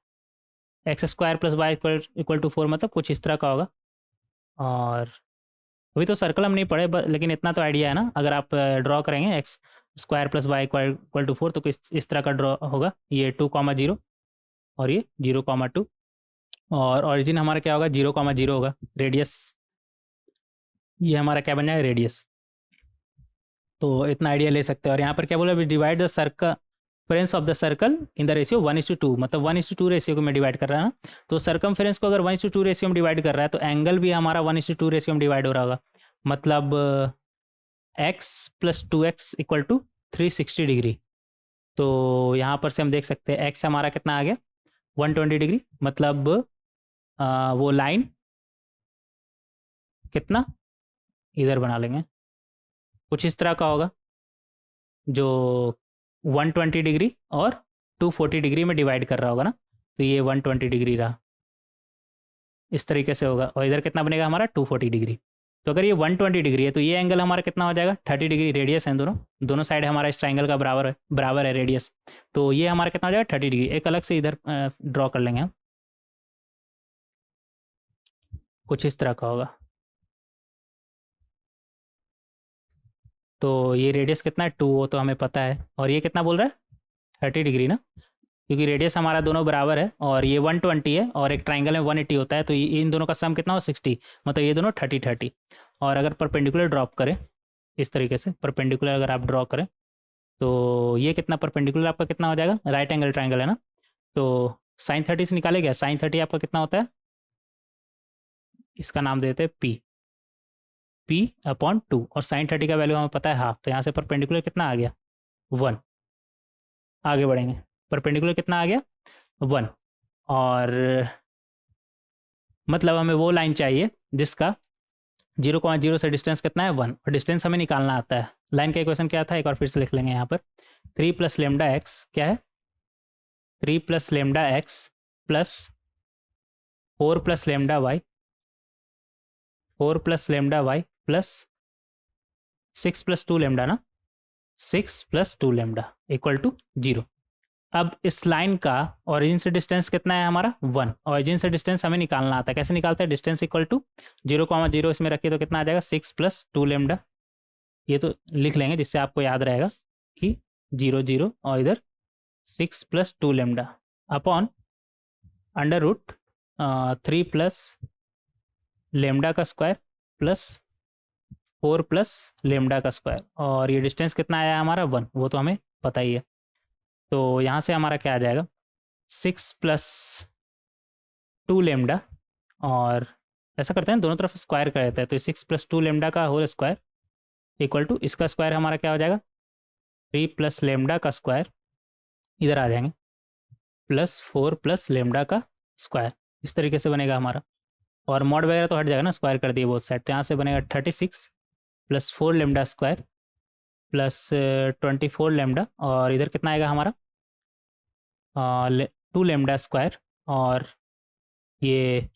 x² plus Y equal to 4 मतलब कुछ इस तरह का होगा। और अभी तो सर्कल हम नहीं पढ़े लेकिन इतना तो आइडिया है ना, अगर आप ड्रॉ करेंगे x² plus Y equal to 4 तो इस तरह का ड्रॉ होगा, ये 2,0 और ये 0,2 और ऑरिजिन हमारा क्या होगा, 0,0 होगा। रेडियस ये हमारा क्या बन जाएगा, रेडियस। तो इतना आइडिया ले सकते हैं। और यहाँ पर क्या बोला, divide the circumference of the circle in the ratio 1:2, मतलब 1:2 रेशियो में डिवाइड कर रहा है ना। तो सर्कमफ्रेंस को अगर 1:2 रेशियो में डिवाइड कर रहा है तो एंगल भी हमारा 1:2 रेशियो में डिवाइड हो रहा होगा। मतलब x plus 2x equal to 360 degree. तो यहाँ पर से हम देख सकते हैं x हमारा कितना आ गया, 120 डिग्री। मतलब वो लाइन कितना इधर बना लेंगे, कुछ इस तरह का होगा जो 120 डिग्री और 240 डिग्री में डिवाइड कर रहा होगा ना। तो ये 120 डिग्री रहा, इस तरीके से होगा। और इधर कितना बनेगा हमारा, 240 डिग्री। तो अगर ये 120 डिग्री है तो ये एंगल हमारा कितना हो जाएगा 30 डिग्री, रेडियस है दोनों दोनों साइड हमारा इस ट्राइंगल का बराबर है रेडियस। तो ये हमारा कितना हो जाएगा 30 डिग्री। एक अलग से इधर ड्रॉ कर लेंगे हम, कुछ इस तरह का होगा। तो ये रेडियस कितना है 2, वो तो हमें पता है। और ये कितना बोल रहा है 30 डिग्री ना, क्योंकि रेडियस हमारा दोनों बराबर है और ये 120 है और एक ट्राइंगल में 180 होता है, तो इन दोनों का सम कितना हो 60, मतलब ये दोनों 30-30। और अगर परपेंडिकुलर ड्रॉप करें इस तरीके से, परपेंडिकुलर अगर आप ड्रॉ करें तो ये कितना परपेंडिकुलर आपका कितना हो जाएगा, राइट एंगल ट्राइंगल है ना, तो साइन 30 से निकालेगा। साइन 30 आपका कितना होता है, इसका नाम देते हैं P/2, और साइन 30 का वैल्यू हमें पता है हाफ, तो यहाँ से परपेंडिकुलर कितना आ गया 1। आगे बढ़ेंगे, परपेंडिकुलर कितना आ गया 1, और मतलब हमें वो लाइन चाहिए जिसका 0,0 से डिस्टेंस कितना है 1, और डिस्टेंस हमें निकालना आता है। लाइन का इक्वेशन क्या था, एक बार फिर से लिख लेंगे यहाँ पर। 3 + λx क्या है, 3 + λx plus 4 + λy, 4 + λy plus 6 + 2 λ ना, 6 + 2 λ इक्वल टू 0। अब इस लाइन का ओरिजिन से डिस्टेंस कितना है हमारा 1, ओरिजिन से डिस्टेंस हमें निकालना आता है। कैसे निकालते हैं, डिस्टेंस इक्वल टू 0,0 इसमें रखिए तो कितना आ जाएगा 6 + 2 λ। ये तो लिख लेंगे जिससे आपको याद रहेगा कि 0 0 और इधर 6 + 2 λ अपॉन √3 + λ का स्क्वायर प्लस 4 + λ का स्क्वायर, और ये डिस्टेंस कितना आया हमारा 1, वो तो हमें पता ही है। तो यहाँ से हमारा क्या आ जाएगा 6 + 2 λ, और ऐसा करते हैं दोनों तरफ स्क्वायर कर देते हैं, तो 6 + 2 λ का होल स्क्वायर इक्वल टू इसका स्क्वायर हमारा क्या हो जाएगा 3 + λ का स्क्वायर, इधर आ जाएंगे प्लस 4 + λ का स्क्वायर। इस तरीके से बनेगा हमारा, और मॉड वगैरह तो हट जाएगा ना, स्क्वायर कर दिए बोथ साइड, तो यहाँ से बनेगा 36 + 4 λ स्क्वायर प्लस 24 λ, और इधर कितना आएगा हमारा 2 λ स्क्वायर, और ये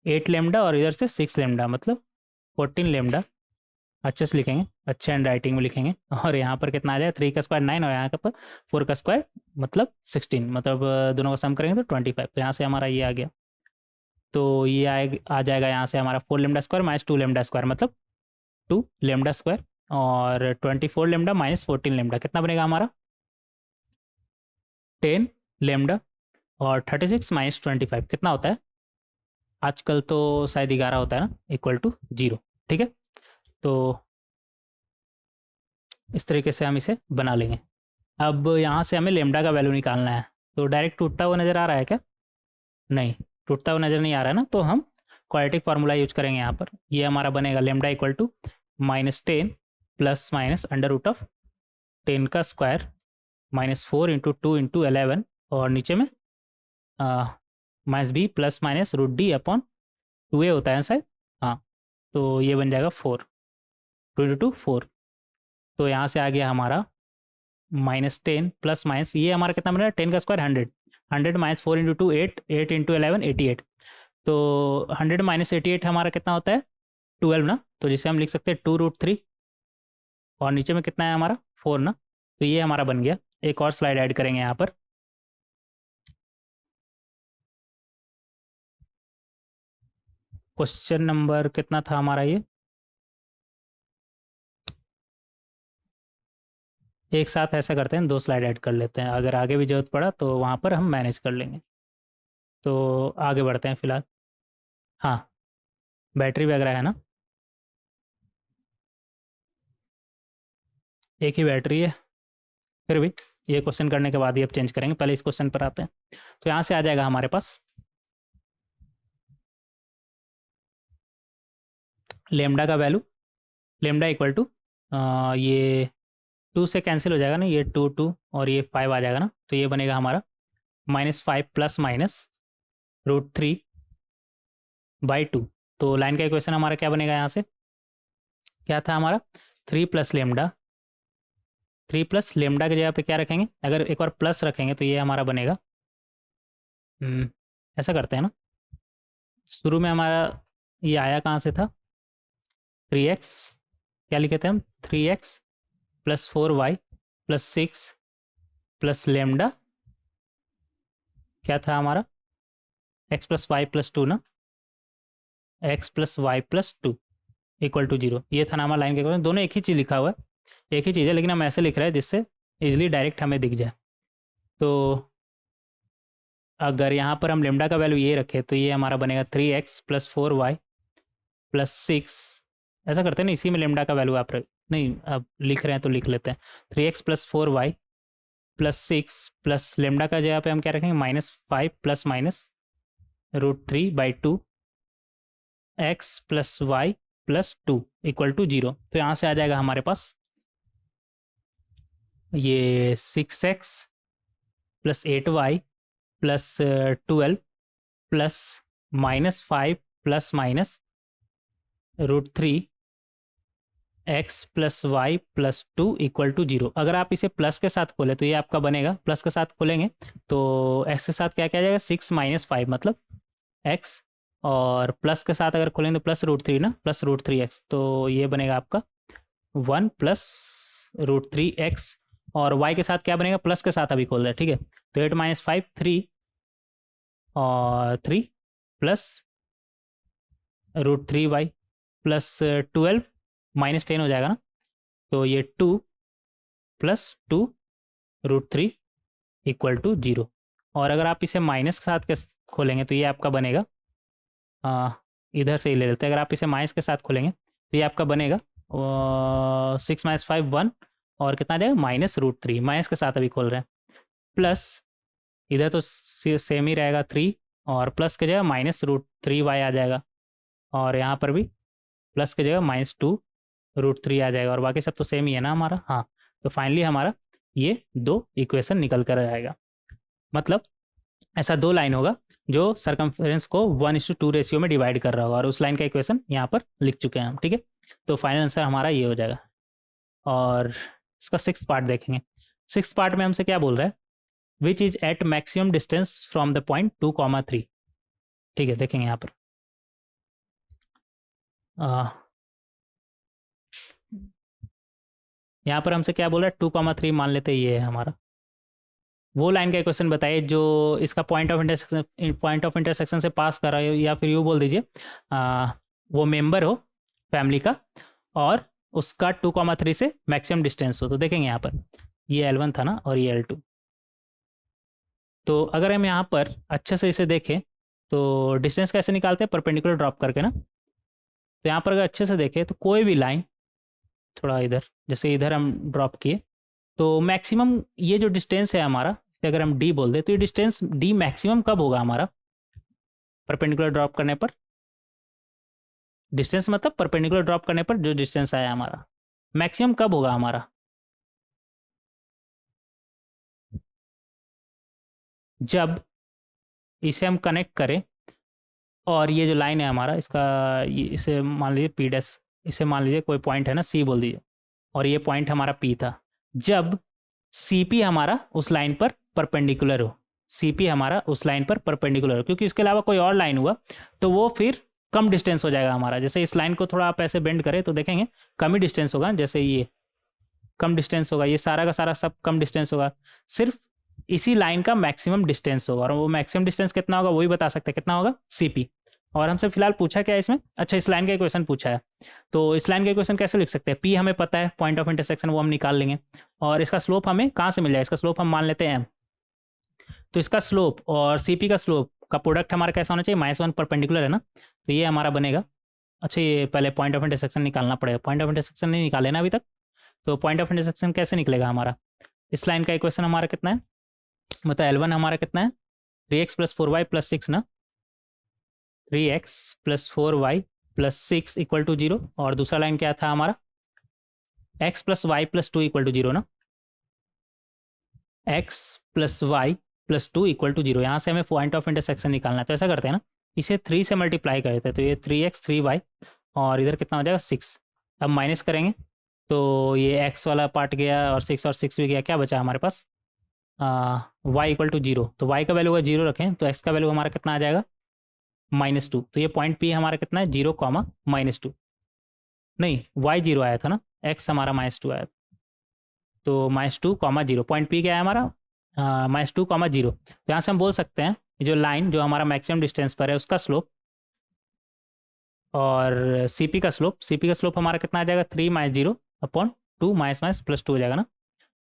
8 λ, और इधर से 6 λ मतलब 14 λ। अच्छे से लिखेंगे, अच्छे हैंड राइटिंग में लिखेंगे। और यहाँ पर कितना आ जाएगा 3 का स्क्वायर 9, और यहाँ पर 4 का स्क्वायर मतलब 16, मतलब दोनों का सम करेंगे तो 25। तो यहाँ से हमारा ये आ गया, तो ये आ जाएगा यहाँ से हमारा 4 λ स्क्वायर माइनस 2 λ स्क्वायर मतलब 2 λ स्क्वायर, और 24 λ माइनस 14 λ कितना बनेगा हमारा 10 λ, और 36 माइनस 25 कितना होता है, आजकल तो शायद 11 होता है ना, इक्वल टू 0। ठीक है, तो इस तरीके से हम इसे बना लेंगे। अब यहाँ से हमें लेमडा का वैल्यू निकालना है, तो डायरेक्ट टूटता हुआ नज़र आ रहा है क्या, नहीं टूटता हुआ नज़र नहीं आ रहा है ना, तो हम क्वाड्रेटिक फार्मूला यूज करेंगे यहाँ पर। ये हमारा बनेगा lambda equal to -10 plus minus √10 का स्क्वायर -4 × 2 × 11, और नीचे में -b plus minus √d upon 2a होता है शायद, हाँ, तो ये बन जाएगा 4, 2 × 2 4। तो यहाँ से आ गया हमारा -10 प्लस माइनस, ये हमारा कितना बन रहा है 10 का स्क्वायर 100, 100 माइनस 4 × 2 8, 8 × 11 88, तो 100 माइनस 88 हमारा कितना होता है 12 ना, तो जिसे हम लिख सकते हैं 2√3, और नीचे में कितना है हमारा 4 ना, तो ये हमारा बन गया। एक और स्लाइड ऐड करेंगे यहाँ पर, क्वेश्चन नंबर कितना था हमारा ये, एक साथ ऐसा करते हैं 2 स्लाइड ऐड कर लेते हैं, अगर आगे भी जरूरत पड़ा तो वहाँ पर हम मैनेज कर लेंगे। तो आगे बढ़ते हैं फिलहाल, हाँ बैटरी वगैरह है ना, एक ही बैटरी है, फिर भी ये क्वेश्चन करने के बाद ही अब चेंज करेंगे, पहले इस क्वेश्चन पर आते हैं। तो यहाँ से आ जाएगा हमारे पास लेमडा का वैल्यू, लेमडा इक्वल टू ये 2 से कैंसिल हो जाएगा ना, ये 2 2 और ये 5 आ जाएगा ना, तो ये बनेगा हमारा -5 प्लस माइनस √3/2। तो लाइन का इक्वेशन हमारा क्या बनेगा, यहाँ से क्या था हमारा 3 + लेमडा, 3 + लेमडा की जगह पे क्या रखेंगे, अगर एक बार प्लस रखेंगे तो ये हमारा बनेगा, ऐसा करते हैं ना, शुरू में हमारा ये आया कहाँ से था 3x, क्या लिखे थे हम, 3x plus 4y plus 6 plus lambda, क्या था हमारा, x प्लस वाई प्लस 2 ना, x plus Y plus 2 equal to 0। ये था ना हमारा लाइन के इक्वेशन। दोनों एक ही चीज़ लिखा हुआ है, एक ही चीज़ है, लेकिन हम ऐसे लिख रहे हैं जिससे इजीली डायरेक्ट हमें दिख जाए। तो अगर यहाँ पर हम लेमडा का वैल्यू ये रखें तो ये हमारा बनेगा 3x प्लस 4y प्लस 6। ऐसा करते हैं ना, इसी में लेमडा का वैल्यू आप नहीं, अब लिख रहे हैं तो लिख लेते हैं 3x plus 4y plus 6 plus lambda का जगह पे हम क्या रखेंगे, -5 plus minus √3/2 x plus Y plus 2 equal to 0। तो यहाँ से आ जाएगा हमारे पास ये 6x plus 8y plus 12 plus -5 plus minus √3 x plus Y plus 2 equal to 0। अगर आप इसे प्लस के साथ खोलें तो ये आपका बनेगा, प्लस के साथ खोलेंगे तो x के साथ क्या क्या आ जाएगा, 6 माइनस 5 मतलब x, और प्लस के साथ अगर खोलेंगे तो प्लस √3 ना, प्लस √3x, तो ये बनेगा आपका 1 प्लस √3x, और y के साथ क्या बनेगा, प्लस के साथ अभी खोल रहे हैं, ठीक है। तो 8 माइनस 5 3 और 3 प्लस √3y प्लस 12 माइनस 10 हो जाएगा ना, तो ये 2 प्लस 2 √3 इक्वल टू 0। और अगर आप इसे माइनस के साथ के खोलेंगे तो ये आपका बनेगा, इधर से ही ले लेते हैं, अगर आप इसे माइनस के साथ खोलेंगे तो ये आपका बनेगा 6 माइनस 5 1, और कितना आ जाएगा, -√3, माइनस के साथ अभी खोल रहे हैं, प्लस इधर तो सेम ही रहेगा 3, और प्लस की जगह -√3y आ जाएगा, और यहाँ पर भी प्लस की जगह -2√3 आ जाएगा, और बाकी सब तो सेम ही है ना हमारा। हाँ, तो फाइनली हमारा ये दो इक्वेशन निकल कर आएगा। मतलब ऐसा दो लाइन होगा जो सरकमफेरेंस को 1:2 रेशियो में डिवाइड कर रहा होगा, और उस लाइन का इक्वेशन यहाँ पर लिख चुके हैं हम, ठीक है। तो फाइनल आंसर हमारा ये हो जाएगा। और इसका 6th पार्ट देखेंगे। 6th पार्ट में हमसे क्या बोल रहा है, which is at maximum distance from the point 2,3। ठीक है, देखेंगे यहाँ पर यहाँ पर हमसे क्या बोल रहा है, 2,3 मान लेते हैं, ये है हमारा। वो लाइन का क्वेश्चन बताइए जो इसका पॉइंट ऑफ इंटरसेक्शन से पास कर रहा हो, या फिर यूँ बोल दीजिए वो मेंबर हो फैमिली का, और उसका 2,3 से मैक्सिमम डिस्टेंस हो। तो देखेंगे यहाँ पर ये L1 था ना, और ये L2। तो अगर हम यहाँ पर अच्छे से इसे देखें तो डिस्टेंस कैसे निकालते हैं, परपेंडिकुलर ड्रॉप करके ना। तो यहाँ पर अगर अच्छे से देखें तो कोई भी लाइन, थोड़ा इधर, जैसे इधर हम ड्रॉप किए, तो मैक्सिमम ये जो डिस्टेंस है हमारा, इसे अगर हम d बोल दे तो ये डिस्टेंस d मैक्सिमम कब होगा हमारा, परपेंडिकुलर ड्रॉप करने पर। डिस्टेंस मतलब परपेंडिकुलर ड्रॉप करने पर जो डिस्टेंस आया हमारा, मैक्सिमम कब होगा हमारा, जब इसे हम कनेक्ट करें, और ये जो लाइन है हमारा, इसका इसे मान लीजिए पी डैश, इसे मान लीजिए कोई पॉइंट है ना, सी बोल दीजिए, और ये पॉइंट हमारा पी था। जब सी पी हमारा उस लाइन पर परपेंडिकुलर हो, सी पी हमारा उस लाइन पर परपेंडिकुलर हो, क्योंकि इसके अलावा कोई और लाइन हुआ तो वो फिर कम डिस्टेंस हो जाएगा हमारा। जैसे इस लाइन को थोड़ा आप ऐसे बेंड करें तो देखेंगे कम ही डिस्टेंस होगा, जैसे ये कम डिस्टेंस होगा, ये सारा का सारा सब कम डिस्टेंस होगा, सिर्फ इसी लाइन का मैक्सिमम डिस्टेंस होगा, और वो मैक्सिमम डिस्टेंस कितना होगा वही बता सकते हैं, कितना होगा, सी पी। और हमसे फिलहाल पूछा क्या है इसमें, अच्छा इस लाइन का इक्वेशन पूछा है, तो इस लाइन का इक्वेशन कैसे लिख सकते हैं, पी हमें पता है, पॉइंट ऑफ इंटरसेक्शन वो हम निकाल लेंगे, और इसका स्लोप हमें कहाँ से मिल जाए, इसका स्लोप हम मान लेते हैं एम। तो इसका स्लोप और सी पी का स्लोप का प्रोडक्ट हमारा कैसा होना चाहिए, -1 परपेंडिकुलर है ना, तो ये हमारा बनेगा। अच्छा ये पहले पॉइंट ऑफ इंटरसेक्शन निकालना पड़ेगा, पॉइंट ऑफ इंटरसेक्शन नहीं निकाले ना अभी तक, तो पॉइंट ऑफ इंटरसेक्शन कैसे निकलेगा हमारा, इस लाइन का इक्वेशन हमारा कितना है, मतलब L1 हमारा कितना है, 3x प्लस 4y प्लस 6 ना, 3x plus 4y plus 6 equal to 0, और दूसरा लाइन क्या था हमारा, x plus Y plus 2 equal to 0 ना, x plus Y plus 2 equal to 0। यहाँ से हमें पॉइंट ऑफ इंटरसेक्शन निकालना है, तो ऐसा करते हैं ना, इसे 3 से मल्टीप्लाई करते हैं, तो ये 3x 3y, और इधर कितना हो जाएगा 6। अब माइनस करेंगे तो ये x वाला पार्ट गया, और 6 भी गया, क्या बचा हमारे पास, y इक्वल टू 0। तो y का वैल्यू अगर 0 रखें तो x का वैल्यू हमारा कितना आ जाएगा, -2। तो ये पॉइंट P हमारा कितना है, 0, -2 नहीं वाई जीरो आया था ना, एक्स हमारा -2 आया था, तो -2, 0 पॉइंट पी क्या है हमारा, -2, 0। तो यहाँ से हम बोल सकते हैं जो लाइन जो हमारा मैक्सिमम डिस्टेंस पर है उसका स्लोप, और सी पी का स्लोप हमारा कितना आ जाएगा, 3 - 0/2 -+2 हो जाएगा ना,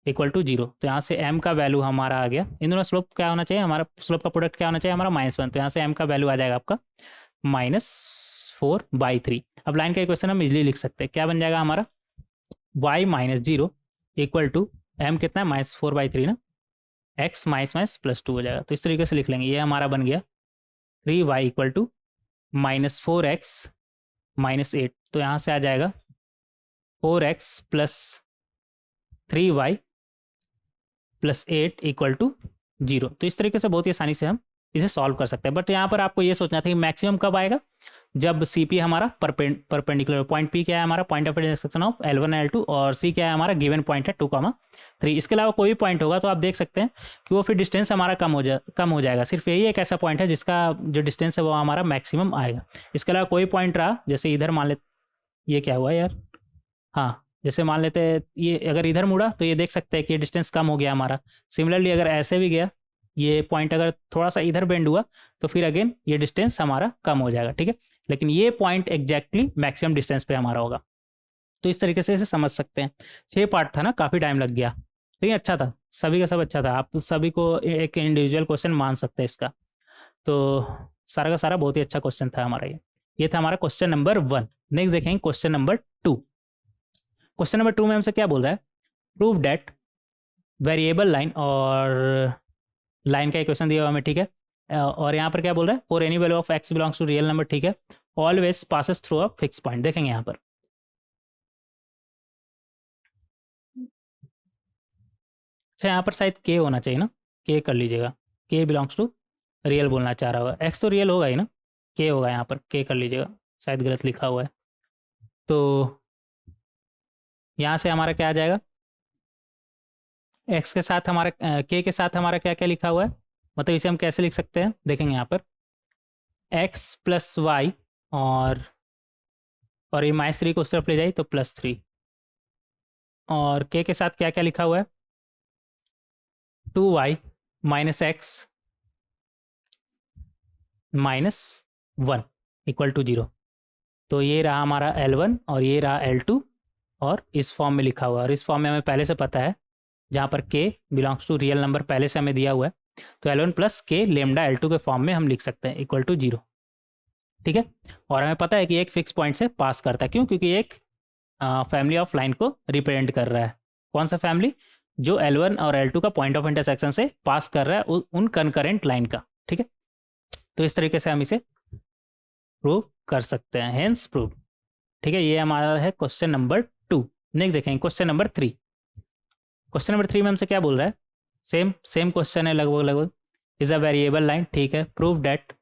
=0। तो यहाँ से m का वैल्यू हमारा आ गया, इन दोनों स्लोप क्या होना चाहिए, हमारा स्लोप का प्रोडक्ट क्या होना चाहिए हमारा -1। तो यहाँ से m का वैल्यू आ जाएगा आपका -4/3। अब लाइन का इक्वेशन हम इजिली लिख सकते हैं, क्या बन जाएगा हमारा, y -0 = m कितना है -4/3 ना, x -+2 हो जाएगा। तो इस तरीके से लिख लेंगे, ये हमारा बन गया 3y = -4x -8। तो यहाँ से आ जाएगा 4x + 3y + 8 = 0। तो इस तरीके से बहुत ही आसानी से हम इसे सॉल्व कर सकते हैं। बट यहाँ पर आपको ये सोचना था कि मैक्सिमम कब आएगा, जब सी पी हमारा परपेंडिकुलर, पॉइंट पी क्या है हमारा, point of intersection of L1 L2, और सी क्या है हमारा, गिवन पॉइंट है 2, 3। इसके अलावा कोई भी पॉइंट होगा तो आप देख सकते हैं कि वो फिर डिस्टेंस हमारा कम हो जाएगा। सिर्फ यही एक ऐसा पॉइंट है जिसका जो डिस्टेंस है वो हमारा मैक्सिमम आएगा। इसके अलावा कोई पॉइंट रहा, जैसे इधर मान लेते, ये क्या हुआ यार, हाँ जैसे मान लेते हैं ये अगर इधर मुड़ा तो ये देख सकते हैं कि ये डिस्टेंस कम हो गया हमारा। सिमिलरली अगर ऐसे भी गया, ये पॉइंट अगर थोड़ा सा इधर बेंड हुआ तो फिर अगेन ये डिस्टेंस हमारा कम हो जाएगा, ठीक है। लेकिन ये पॉइंट एग्जैक्टली मैक्सिमम डिस्टेंस पे हमारा होगा। तो इस तरीके से इसे समझ सकते हैं। 6 पार्ट था ना, काफ़ी टाइम लग गया, लेकिन अच्छा था, सभी का सब अच्छा था। आप सभी को एक इंडिविजुअल क्वेश्चन मान सकते हैं इसका। तो सारा का सारा बहुत ही अच्छा क्वेश्चन था हमारा ये था हमारा क्वेश्चन नंबर 1। नेक्स्ट देखेंगे क्वेश्चन नंबर 2। क्वेश्चन नंबर 2 में हमसे क्या बोल रहा है, प्रूव डेट वेरिएबल लाइन, और लाइन का इक्वेशन दिया हुआ हमें, ठीक है। और यहाँ पर क्या बोल रहा है, for any value of x belongs to real number, ठीक है, always passes through a fix point. देखेंगे यहाँ पर, अच्छा यहाँ पर शायद के होना चाहिए ना, के कर लीजिएगा, के बिलोंग्स टू रियल बोलना चाह रहा होगा, एक्स तो रियल होगा ही ना, के होगा यहाँ पर, के कर लीजिएगा, शायद गलत लिखा हुआ है। तो यहाँ से हमारा क्या आ जाएगा, एक्स के साथ हमारा के साथ हमारा क्या क्या लिखा हुआ है, मतलब इसे हम कैसे लिख सकते हैं, देखेंगे यहाँ पर एक्स + वाई, और ये -3 को उस तरफ ले जाए तो +3, और के साथ क्या क्या लिखा हुआ है, 2y - x - 1 = 0। तो ये रहा हमारा L1 और ये रहा L2, और इस फॉर्म में लिखा हुआ है, और इस फॉर्म में हमें पहले से पता है, जहाँ पर k belongs to real number पहले से हमें दिया हुआ है, तो L1 + k लेमडा L2 के फॉर्म में हम लिख सकते हैं =0, ठीक है। और हमें पता है कि एक फिक्स पॉइंट से पास करता है, क्यों, क्योंकि एक फैमिली ऑफ लाइन को रिप्रेजेंट कर रहा है। कौन सा फैमिली, जो L1 और L2 का पॉइंट ऑफ इंटरसेक्शन से पास कर रहा है उन कंकरेंट लाइन का, ठीक है। तो इस तरीके से हम इसे प्रूव कर सकते हैं, हेंस प्रूव, ठीक है। ये हमारा है क्वेश्चन नंबर 2। नेक्स्ट देखेंगे क्वेश्चन नंबर 3। क्वेश्चन नंबर 3 में हमसे क्या बोल रहा है, सेम क्वेश्चन है लगभग लगभग, इज अ वेरिएबल लाइन, ठीक है, prove date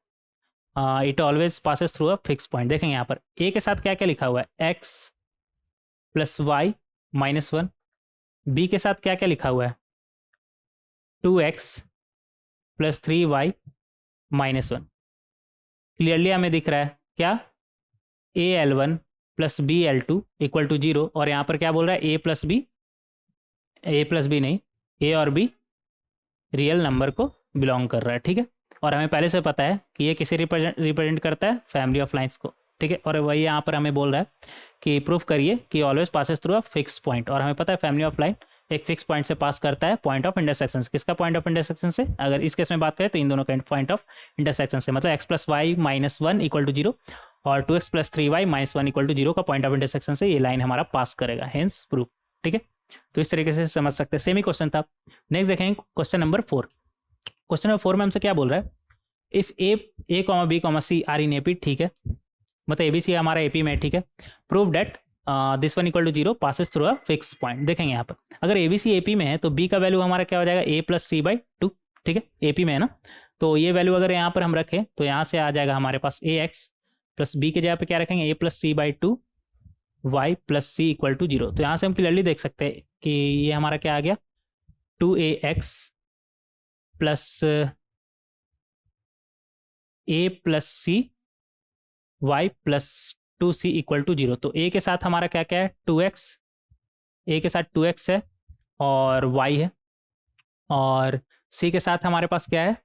it always passes through a fix point. देखेंगे यहाँ पर ए के साथ क्या क्या लिखा हुआ है, x + y - 1, बी के साथ क्या क्या लिखा हुआ है, 2x + 3y - 1। क्लियरली हमें दिख रहा है क्या, AL1 + BL2 = 0, और यहाँ पर क्या बोल रहा है, a + b नहीं, a और b रियल नंबर को बिलोंग कर रहा है, ठीक है। और हमें पहले से पता है कि ये किसे रिप्रेजेंट करता है, फैमिली ऑफ लाइंस को, ठीक है। और वही यहाँ पर हमें बोल रहा है कि प्रूफ करिए कि always passes through a fix point, और हमें पता है फैमिली ऑफ लाइन एक फिक्स पॉइंट से पास करता है, पॉइंट ऑफ इंटरसेक्शन से। किसका पॉइंट ऑफ इंटरसेक्शन से, अगर इस केस में बात करें तो इन दोनों का पॉइंट ऑफ इंटरसेक्शन से, मतलब x + y - 1 = 0 और 2x + 3y - 1 = 0 का पॉइंट ऑफ इंटरसेक्शन से ये लाइन हमारा पास करेगा, हेंस प्रूफ, ठीक है। तो इस तरीके से समझ सकते हैं, सेम ही क्वेश्चन था। नेक्स्ट देखेंगे क्वेश्चन नंबर 4। क्वेश्चन नंबर 4 में हमसे क्या बोल रहा है, if a, b, c are in AP, ठीक है, मतलब ABC हमारा एपी में, ठीक है, prove that this one = 0 passes through a fix point. देखेंगे यहाँ पर अगर ABC एपी में है तो B का वैल्यू हमारा क्या हो जाएगा, a + c/2, ठीक है, एपी में है ना। तो ये वैल्यू अगर यहाँ पर हम रखें तो यहाँ से आ जाएगा हमारे पास ax + b के जगह पे क्या रखेंगे, a + c/2 y + c = 0। तो यहाँ से हम क्लियरली देख सकते हैं कि ये हमारा क्या आ गया, 2ax + a + c y + 2c equal to 0। तो a के साथ हमारा क्या क्या है, 2x, a के साथ 2x है और y है, और c के साथ हमारे पास क्या है,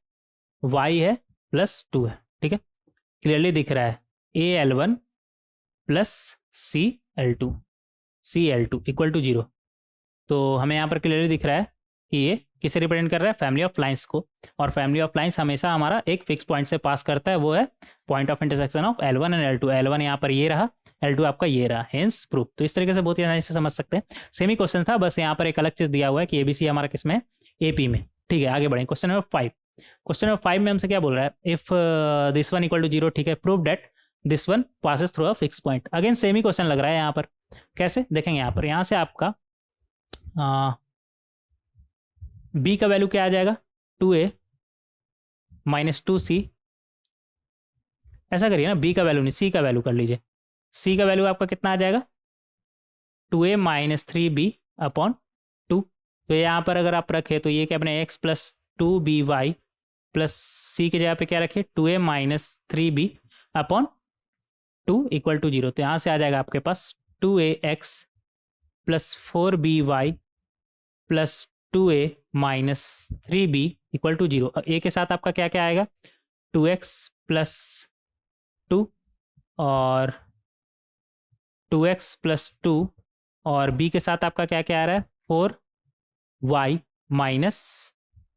y है प्लस 2 है। ठीक है, क्लियरली दिख रहा है a l1 plus c l2 equal to 0। तो हमें यहाँ पर क्लियरली दिख रहा है कि ये किसे रिप्रेजेंट कर रहा है, फैमिली ऑफ लाइंस को। और फैमिली ऑफ लाइंस हमेशा हमारा एक फिक्स पॉइंट से पास करता है, वो है point of intersection of L1 and L2। L1 यहाँ पर ये रहा, L2 आपका ये रहा, हेंस प्रूफ। तो इस तरीके से बहुत ही आसानी से समझ सकते हैं। सेम ही क्वेश्चन था, बस यहाँ पर एक अलग चीज दिया हुआ है कि ABC हमारा किसमें है, AP में। ठीक है, आगे बढ़ें। Question number 5। क्वेश्चन नंबर 5 में हमसे क्या बोल रहा है, if this one equal to 0। ठीक है, prove that this one passes through a fix point. Again same ही क्वेश्चन लग रहा है यहाँ पर। कैसे देखेंगे, यहाँ पर यहाँ से आपका b का वैल्यू क्या आ जाएगा, 2a माइनस 2c। ऐसा करिए ना, b का वैल्यू नहीं, c का वैल्यू कर लीजिए। c का वैल्यू आपका कितना आ जाएगा, 2a माइनस 3b अपॉन 2। तो यहाँ पर अगर आप रखें तो ये क्या बने, x plus 2by plus c की जगह पे क्या रखे, 2a minus 3b upon 2 equal to 0। तो यहाँ से आ जाएगा आपके पास 2ax plus 4by plus 2a minus 3b equal to 0। a के साथ आपका क्या क्या आएगा, 2x प्लस 2 और 2x प्लस 2, और b के साथ आपका क्या क्या आ रहा है, 4y minus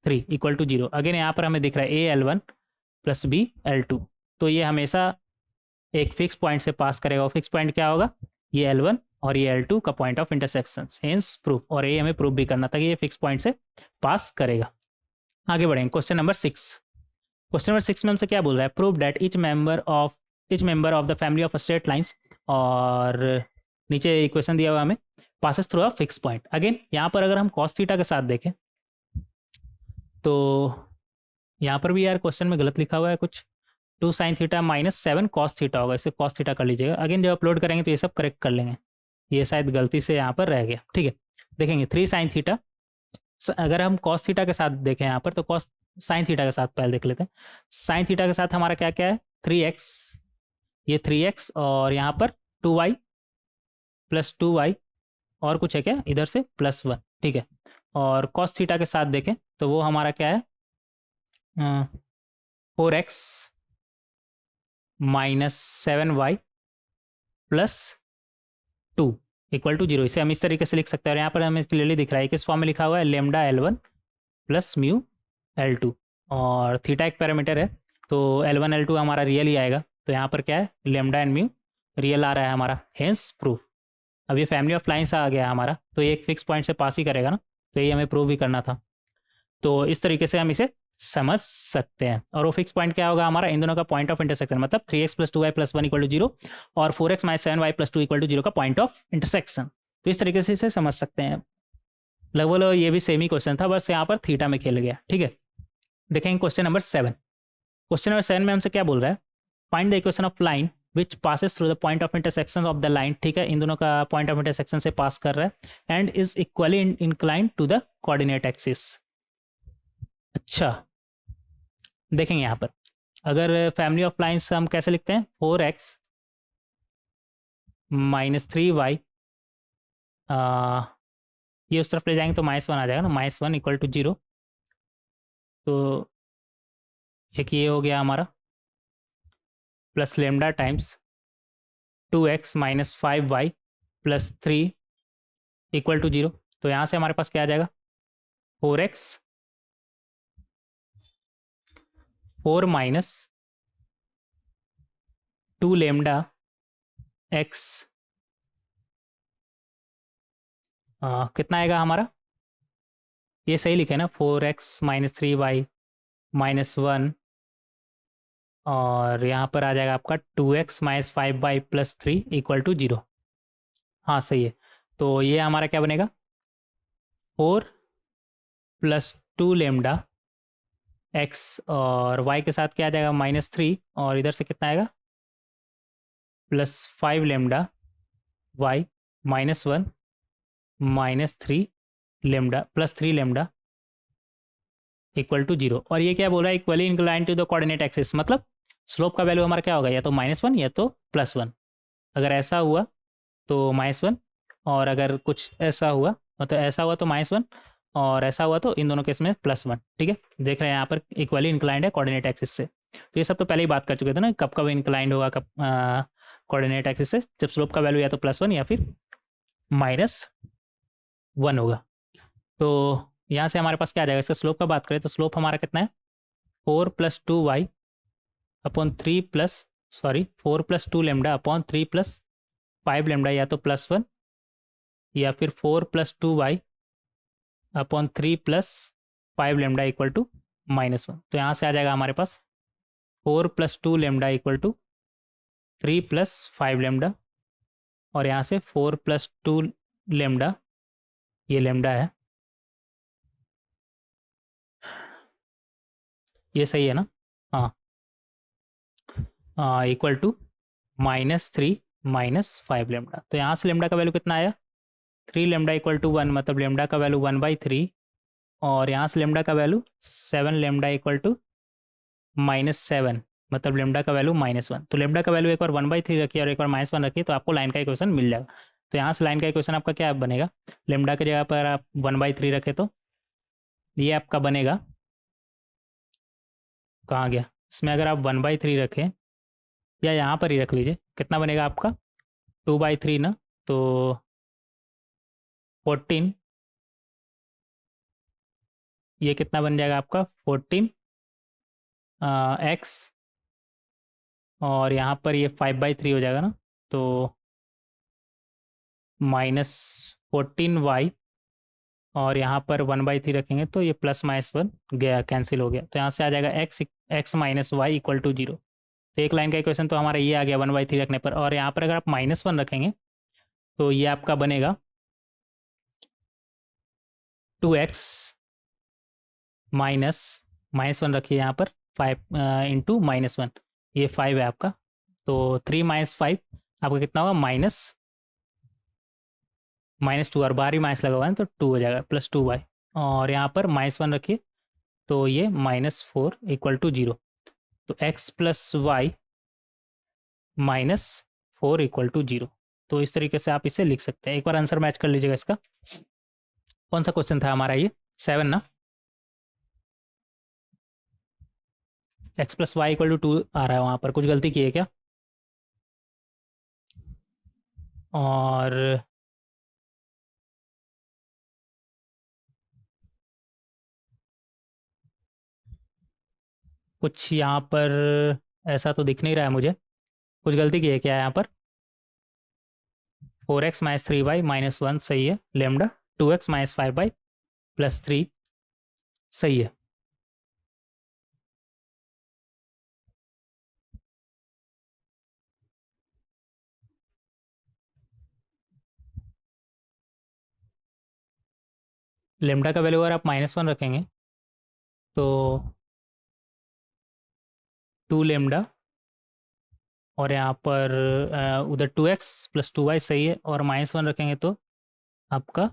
3 equal to 0। Again यहाँ पर हमें दिख रहा है a l1 plus b l2। तो ये हमेशा एक फिक्स पॉइंट से पास करेगा, और फिक्स पॉइंट क्या होगा, ये L1 और ये L2 का point of intersection, hence proof. और ये हमें प्रूफ भी करना था कि ये फिक्स पॉइंट से पास करेगा। आगे बढ़ेंगे, क्वेश्चन नंबर 6। क्वेश्चन नंबर 6 में हमसे क्या बोल रहा है, prove that each member of the family of straight lines, और नीचे इक्वेशन दिया हुआ हमें, passes through a fix point. Again यहाँ पर अगर हम कॉस थीटा के साथ देखें तो यहाँ पर भी यार क्वेश्चन में गलत लिखा हुआ है कुछ, 2 sine theta minus 7 cos theta होगा, इसे कॉस थीटा कर लीजिएगा। अगेन जब अपलोड करेंगे तो ये सब करेक्ट कर लेंगे, ये शायद गलती से यहाँ पर रह गया। ठीक है, देखेंगे 3 साइन थीटा, अगर हम कॉस थीटा के साथ देखें यहाँ पर, तो कॉस साइन थीटा के साथ पहले देख लेते हैं। साइन थीटा के साथ हमारा क्या क्या है, 3x, ये 3x और यहाँ पर 2y प्लस 2y, और कुछ है क्या इधर से प्लस 1। ठीक है, और कॉस थीटा के साथ देखें तो वो हमारा क्या है, 4x minus 7y plus 2 equal to 0। इसे हम इस तरीके से लिख सकते हैं, और यहाँ पर हमें क्लियरली दिख रहा है किस फॉर्म में लिखा हुआ है, lambda L1 plus mu L2, और थीटा एक पैरामीटर है तो L1 L2 हमारा रियल ही आएगा। तो यहाँ पर क्या है, लेमडा एंड म्यू रियल आ रहा है हमारा, हेंस प्रूफ। अब ये फैमिली ऑफ लाइंस आ गया हमारा, तो ये एक फिक्स पॉइंट से पास ही करेगा ना, तो ये हमें प्रूव भी करना था। तो इस तरीके से हम इसे समझ सकते हैं। और वो फिक्स पॉइंट क्या होगा हमारा, इन दोनों का पॉइंट ऑफ इंटरसेक्शन, मतलब 3x plus 2y plus 1 equal to 0 और 4x minus 7y plus 2 equal to 0 का पॉइंट ऑफ इंटरसेक्शन। तो इस तरीके से इसे समझ सकते हैं। लगभग ये भी सेम ही क्वेश्चन था, बस यहाँ पर थीटा में खेल गया। ठीक है, देखेंगे क्वेश्चन नंबर 7। क्वेश्चन नंबर 7 में हमसे क्या बोल रहा है, find the equation of line which passes through the point of intersection of the line. ठीक है, इन दोनों का पॉइंट ऑफ इंटरसेक्शन से पास कर रहा है, and is equally inclined to the coordinate axis. अच्छा, देखेंगे यहाँ पर अगर फैमिली ऑफ लाइंस हम कैसे लिखते हैं, 4x माइनस 3y, ये उस तरफ ले जाएंगे तो -1 आ जाएगा ना, -1 इक्वल टू 0। तो एक ये हो गया हमारा, plus lambda times 2x minus 5y plus 3 equal to 0। तो यहाँ से हमारे पास क्या आ जाएगा, 4x 4 माइनस 2 लेमडा x, कितना आएगा हमारा, ये सही लिखे ना, 4x माइनस 3y माइनस 1, और यहाँ पर आ जाएगा आपका 2x minus 5y plus 3 equal to 0। हाँ सही है। तो ये हमारा क्या बनेगा, 4 प्लस 2 लेमडा x, और y के साथ क्या आ जाएगा, -3, और इधर से कितना आएगा, plus 5 lambda y minus 1 minus 3 lambda plus 3 lambda equal to 0। और ये क्या बोल रहा है, equally inclined to the coordinate axis, मतलब स्लोप का वैल्यू हमारा क्या होगा, या तो -1 या तो +1। अगर ऐसा हुआ तो -1, और अगर कुछ ऐसा हुआ, मतलब ऐसा हुआ तो -1, और ऐसा हुआ तो इन दोनों केस में +1। ठीक है, देख रहे हैं यहाँ पर इक्वली इंक्लाइंड है कोऑर्डिनेट एक्सिस से। तो ये सब तो पहले ही बात कर चुके थे ना, कब कब इंक्लाइंड होगा, कब कोऑर्डिनेट एक्सिस से, जब स्लोप का वैल्यू या तो +1 या फिर -1 होगा। तो यहाँ से हमारे पास क्या आ जाएगा, इसका स्लोप का बात करें तो स्लोप हमारा कितना है, 4 + 2y upon 3 plus 4 + 2 lambda upon 3 + 5 lambda, या तो +1 या फिर 4 + 2y upon 3 + 5 lambda equal to -1। तो यहाँ से आ जाएगा हमारे पास 4 + 2 लेमडा इक्वल टू 3 + 5 लेमडा, और यहाँ से 4 + 2 लेमडा, ये लेमडा है, ये सही है ना, हाँ, इक्वल टू -3 - 5 लेमडा। तो यहाँ से लेमडा का वैल्यू कितना आया, 3 लेमडा इक्वल टू 1, मतलब लेमडा का वैल्यू 1/3, और यहाँ से लेमडा का वैल्यू 7 लेमडा इक्वल टू -7, मतलब लेमडा का वैल्यू -1। तो लेमडा का वैल्यू एक बार 1/3 रखिए और एक बार -1 रखिए, तो आपको लाइन का इक्वेशन मिल जाएगा। तो यहाँ से लाइन का इक्वेशन आपका क्या बनेगा, लेमडा की जगह पर आप 1/3 रखें तो ये आपका बनेगा, कहाँ गया, इसमें अगर आप 1/3 रखें, या यहाँ पर ही रख लीजिए, कितना बनेगा आपका 2/3 ना, तो 14, ये कितना बन जाएगा आपका 14 x, और यहाँ पर ये 5/3 हो जाएगा ना, तो -14y, और यहाँ पर 1/3 रखेंगे तो ये +-1 गया, कैंसिल हो गया। तो यहाँ से आ जाएगा x - y इक्वल टू 0। तो एक लाइन का इक्वेशन तो हमारा ये आ गया 1/3 रखने पर, और यहाँ पर अगर आप -1 रखेंगे तो ये आपका बनेगा 2x -1 रखिए यहाँ पर, 5 इंटू -1, ये 5 है आपका, तो 3 - 5 आपका कितना होगा, -2, और बाहर ही माइनस लगा हुआ है तो 2 हो जाएगा, +2y, और यहाँ पर -1 रखिए तो ये -4 इक्वल टू 0। तो x + y -4 इक्वल टू 0। तो इस तरीके से आप इसे लिख सकते हैं। एक बार आंसर मैच कर लीजिएगा इसका, कौन सा क्वेश्चन था हमारा, ये 7 ना, x + y इक्वल टू 2 आ रहा है, वहाँ पर कुछ गलती की है क्या, और कुछ यहाँ पर ऐसा तो दिख नहीं रहा है मुझे, कुछ गलती की है क्या यहाँ पर, 4x - 3y -1 सही है, लेमडा 2x - 5y +3 सही है। लेमडा का वैल्यू अगर आप -1 रखेंगे तो 2 लेमडा, और यहाँ पर उधर 2x + 2y सही है, और -1 रखेंगे तो आपका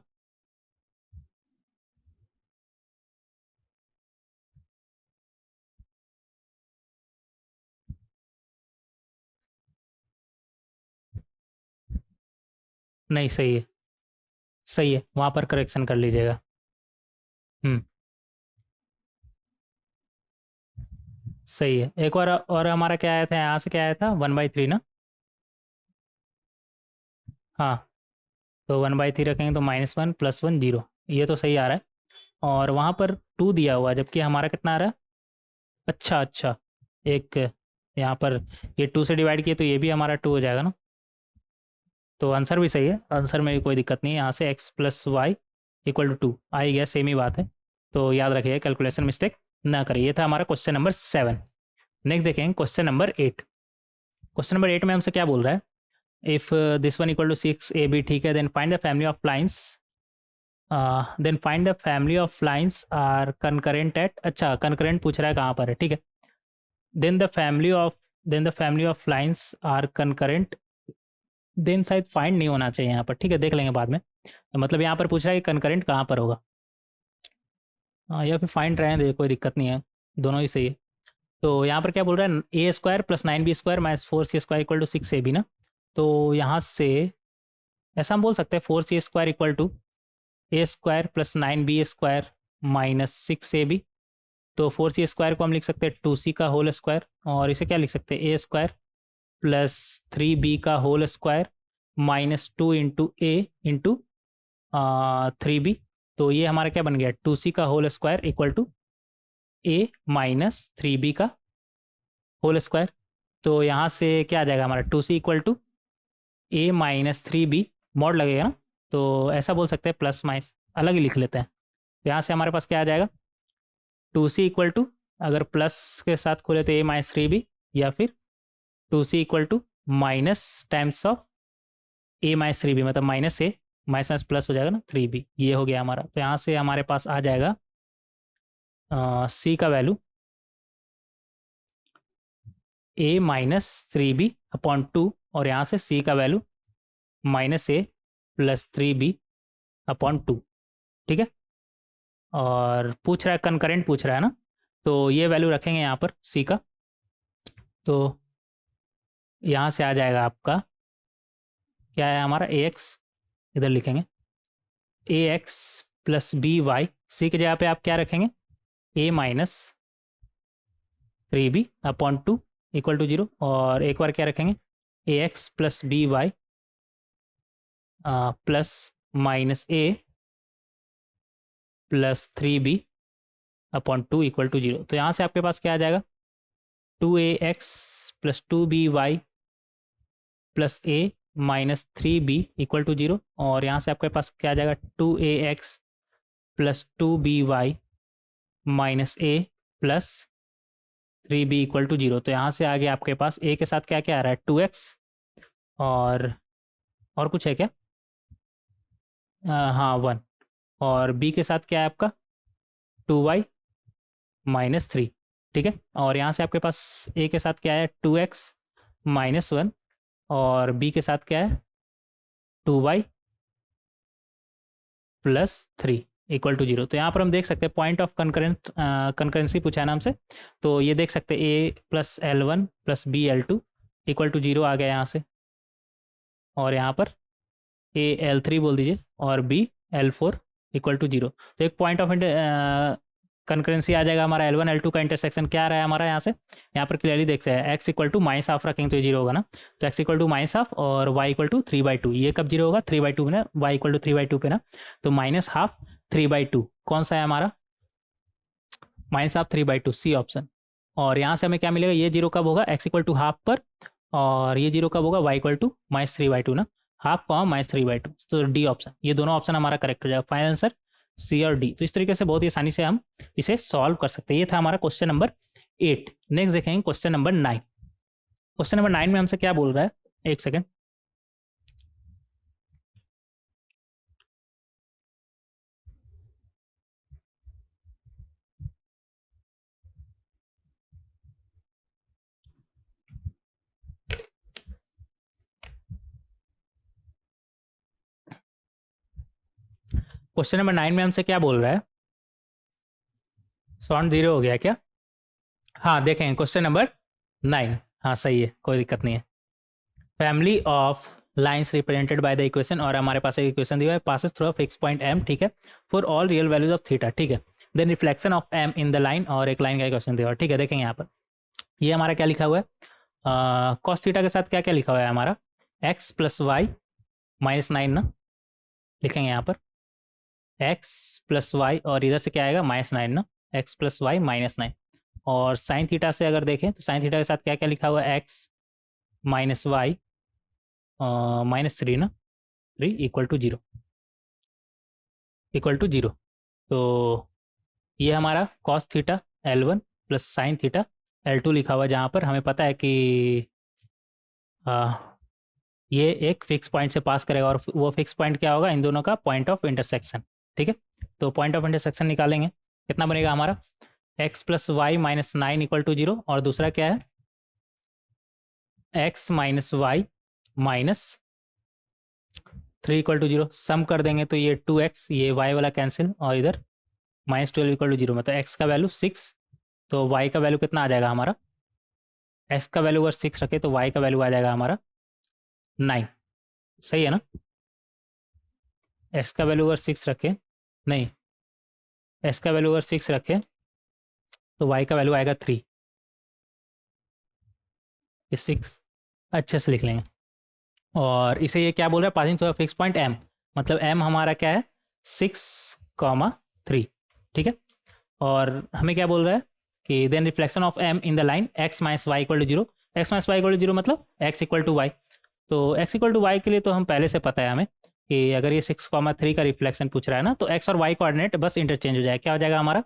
नहीं, सही है, सही है, वहाँ पर करेक्शन कर लीजिएगा। हम्म, सही है। एक और हमारा क्या आया था, यहाँ से क्या आया था, 1/3 ना, हाँ, तो 1/3 रखेंगे तो -1 +1 0, ये तो सही आ रहा है, और वहाँ पर 2 दिया हुआ है, जबकि हमारा कितना आ रहा है, अच्छा अच्छा, एक यहाँ पर ये 2 से डिवाइड किए तो ये भी हमारा 2 हो जाएगा ना, तो आंसर भी सही है, आंसर में भी कोई दिक्कत नहीं है। यहाँ से x + y इक्वल टू 2 आ ही गया, सेम ही बात है, तो याद रखिए कैलकुलेशन मिस्टेक ना करिए। ये था हमारा क्वेश्चन नंबर 7। नेक्स्ट देखेंगे क्वेश्चन नंबर 8। क्वेश्चन नंबर 8 में हमसे क्या बोल रहा है, if this one equal to 6ab, ठीक है, then find the family of lines, then find the family of lines are concurrent at, अच्छा कनकरेंट पूछ रहा है कहाँ पर है, ठीक है, then the family of then the family of lines are concurrent, then शायद फाइंड नहीं होना चाहिए यहाँ पर, ठीक है, देख लेंगे बाद में। तो मतलब यहाँ पर पूछ रहा है कि कनकरेंट कहाँ पर होगा, हाँ, या फिर फाइंड रहने दे, कोई दिक्कत नहीं है, दोनों ही सही है। तो यहाँ पर क्या बोल रहा है, a² + 9b² - 4c² equal to 6ab ना, तो यहाँ से ऐसा हम बोल सकते हैं 4c² equal to a² plus 9b² minus 6ab। तो 4c² को हम लिख सकते हैं 2c का होल स्क्वायर, और इसे क्या लिख सकते हैं a² प्लस 3b का whole square minus 2 into a into 3b। तो ये हमारा क्या बन गया 2c का whole square equal to a minus 3b का होल स्क्वायर। तो यहाँ से क्या आ जाएगा हमारा 2c equal to a minus 3b, mod लगेगा ना, तो ऐसा बोल सकते हैं प्लस माइनस, अलग ही लिख लेते हैं। तो यहाँ से हमारे पास क्या आ जाएगा 2c इक्वल टू, अगर प्लस के साथ खोले तो a माइनस 3b, या फिर 2c equal to minus times of a minus 3b, मतलब minus a minus minus plus हो जाएगा ना 3b, ये हो गया हमारा। तो यहाँ से हमारे पास आ जाएगा c का value a minus 3b upon 2, और यहाँ से c का वैल्यू माइनस ए प्लस 3b अपॉन 2, ठीक है। और पूछ रहा है कंकरेंट पूछ रहा है ना, तो ये वैल्यू रखेंगे यहाँ पर c का। तो यहाँ से आ जाएगा आपका क्या है हमारा ax, इधर लिखेंगे ax plus B Y, C की जगह पे आप क्या रखेंगे a minus 3b upon 2 equal to 0, और एक बार क्या रखेंगे ax plus B Y plus minus a plus 3b upon 2 equal to 0। तो यहाँ से आपके पास क्या आ जाएगा 2ax plus 2by plus a minus 3b equal to 0, और यहाँ से आपके पास क्या आ जाएगा 2ax plus 2by minus a plus 3b equal to 0। तो यहाँ से आगे आपके पास a के साथ क्या क्या आ रहा है 2x, और कुछ है क्या हाँ 1, और b के साथ क्या है आपका 2y माइनस 3, ठीक है। और यहाँ से आपके पास a के साथ क्या है 2x माइनस 1, और b के साथ क्या है 2y प्लस 3 इक्वल टू 0। तो यहाँ पर हम देख सकते हैं पॉइंट ऑफ कंकरेंसी पूछा है ना हमसे, तो ये देख सकते हैं a plus L1 plus b L2 equal to 0 आ गया यहाँ से, और यहाँ पर a L3 बोल दीजिए और b L4 इक्वल टू 0। तो एक पॉइंट ऑफ कंकरेंसी आ जाएगा हमारा L1 L2 का इंटरसेक्शन क्या आ रहा है हमारा यहाँ से, यहाँ पर क्लियरली देख सकते हैं x equal to minus half रखेंगे तो ये 0 होगा ना, तो x equal to minus half और y इक्वल टू 3/2, ये कब 0 होगा 3/2 में ना, y इक्वल टू 3/2 पे ना, तो माइनस हाफ 3/2 कौन सा है हमारा माइनस हाफ 3/2 सी ऑप्शन। और यहाँ से हमें क्या मिलेगा ये 0 कब होगा x इक्वल टू हाफ पर, और ये 0 कब होगा y इक्वल टू माइनस 3/2 ना, हाफ कॉमा माइनस 3/2, तो डी ऑप्शन, ये दोनों ऑप्शन हमारा करेक्ट हो जाएगा, फाइनल आंसर सी और डी। तो इस तरीके से बहुत ही आसानी से हम इसे सॉल्व कर सकते हैं। ये था हमारा क्वेश्चन नंबर 8। नेक्स्ट देखेंगे क्वेश्चन नंबर 9। क्वेश्चन नंबर 9 में हमसे क्या बोल रहा है, एक सेकेंड, क्वेश्चन नंबर 9 में हमसे क्या बोल रहा है, साउंड 0 हो गया क्या, हाँ देखें क्वेश्चन नंबर 9, हाँ सही है कोई दिक्कत नहीं है। Family of lines represented by the equation, और हमारे पास एक इक्वेशन दिया है passes through a fix point m, ठीक है, for all real values of theta, ठीक है, then reflection of m in the line, और एक लाइन का इक्वेशन दिया हुआ, ठीक है। देखेंगे यहाँ पर ये हमारा क्या लिखा हुआ है कॉस थीटा के साथ क्या क्या लिखा हुआ है हमारा x प्लस वाई माइनस 9 ना, लिखेंगे यहाँ पर x प्लस वाई, और इधर से क्या आएगा माइनस 9 ना, x प्लस वाई माइनस 9, और साइन थीटा से अगर देखें तो साइन थीटा के साथ क्या क्या लिखा हुआ है x माइनस वाई माइनस 3 ना, 3 इक्वल टू 0, इक्वल टू 0। तो ये हमारा cos theta L1 plus sine theta L2 लिखा हुआ है, जहाँ पर हमें पता है कि ये एक फिक्स पॉइंट से पास करेगा, और वो फिक्स पॉइंट क्या होगा इन दोनों का पॉइंट ऑफ इंटरसेक्शन, ठीक है। तो पॉइंट ऑफ इंटरसेक्शन निकालेंगे, कितना बनेगा हमारा x plus y minus 9 equal to 0, और दूसरा क्या है x minus y minus 3 equal to 0, sum कर देंगे तो ये 2x, ये y वाला कैंसिल, और इधर माइनस 12 इक्वल टू 0, मतलब x का वैल्यू 6, तो y का वैल्यू कितना आ जाएगा हमारा, x का वैल्यू अगर 6 रखे तो y का वैल्यू आ जाएगा हमारा 9, सही है ना। एक्स का वैल्यू अगर 6 रखे, नहीं, एक्स का वैल्यू अगर 6 रखे तो वाई का वैल्यू आएगा 3, ये 6 अच्छे से लिख लेंगे। और इसे ये क्या बोल रहा है, passing through a fix point M, मतलब एम हमारा क्या है 6,3, ठीक है। और हमें क्या बोल रहा है कि then reflection of M in the line x minus y equal to zero, x minus y equal to zero मतलब एक्स इक्वल टू वाई। तो एक्स इक्वल टू वाई के लिए तो हम पहले से पता है हमें कि अगर ये 6,3 का रिफ्लेक्शन पूछ रहा है ना, तो एक्स और वाई कोऑर्डिनेट बस इंटरचेंज हो जाएगा, क्या हो जाएगा हमारा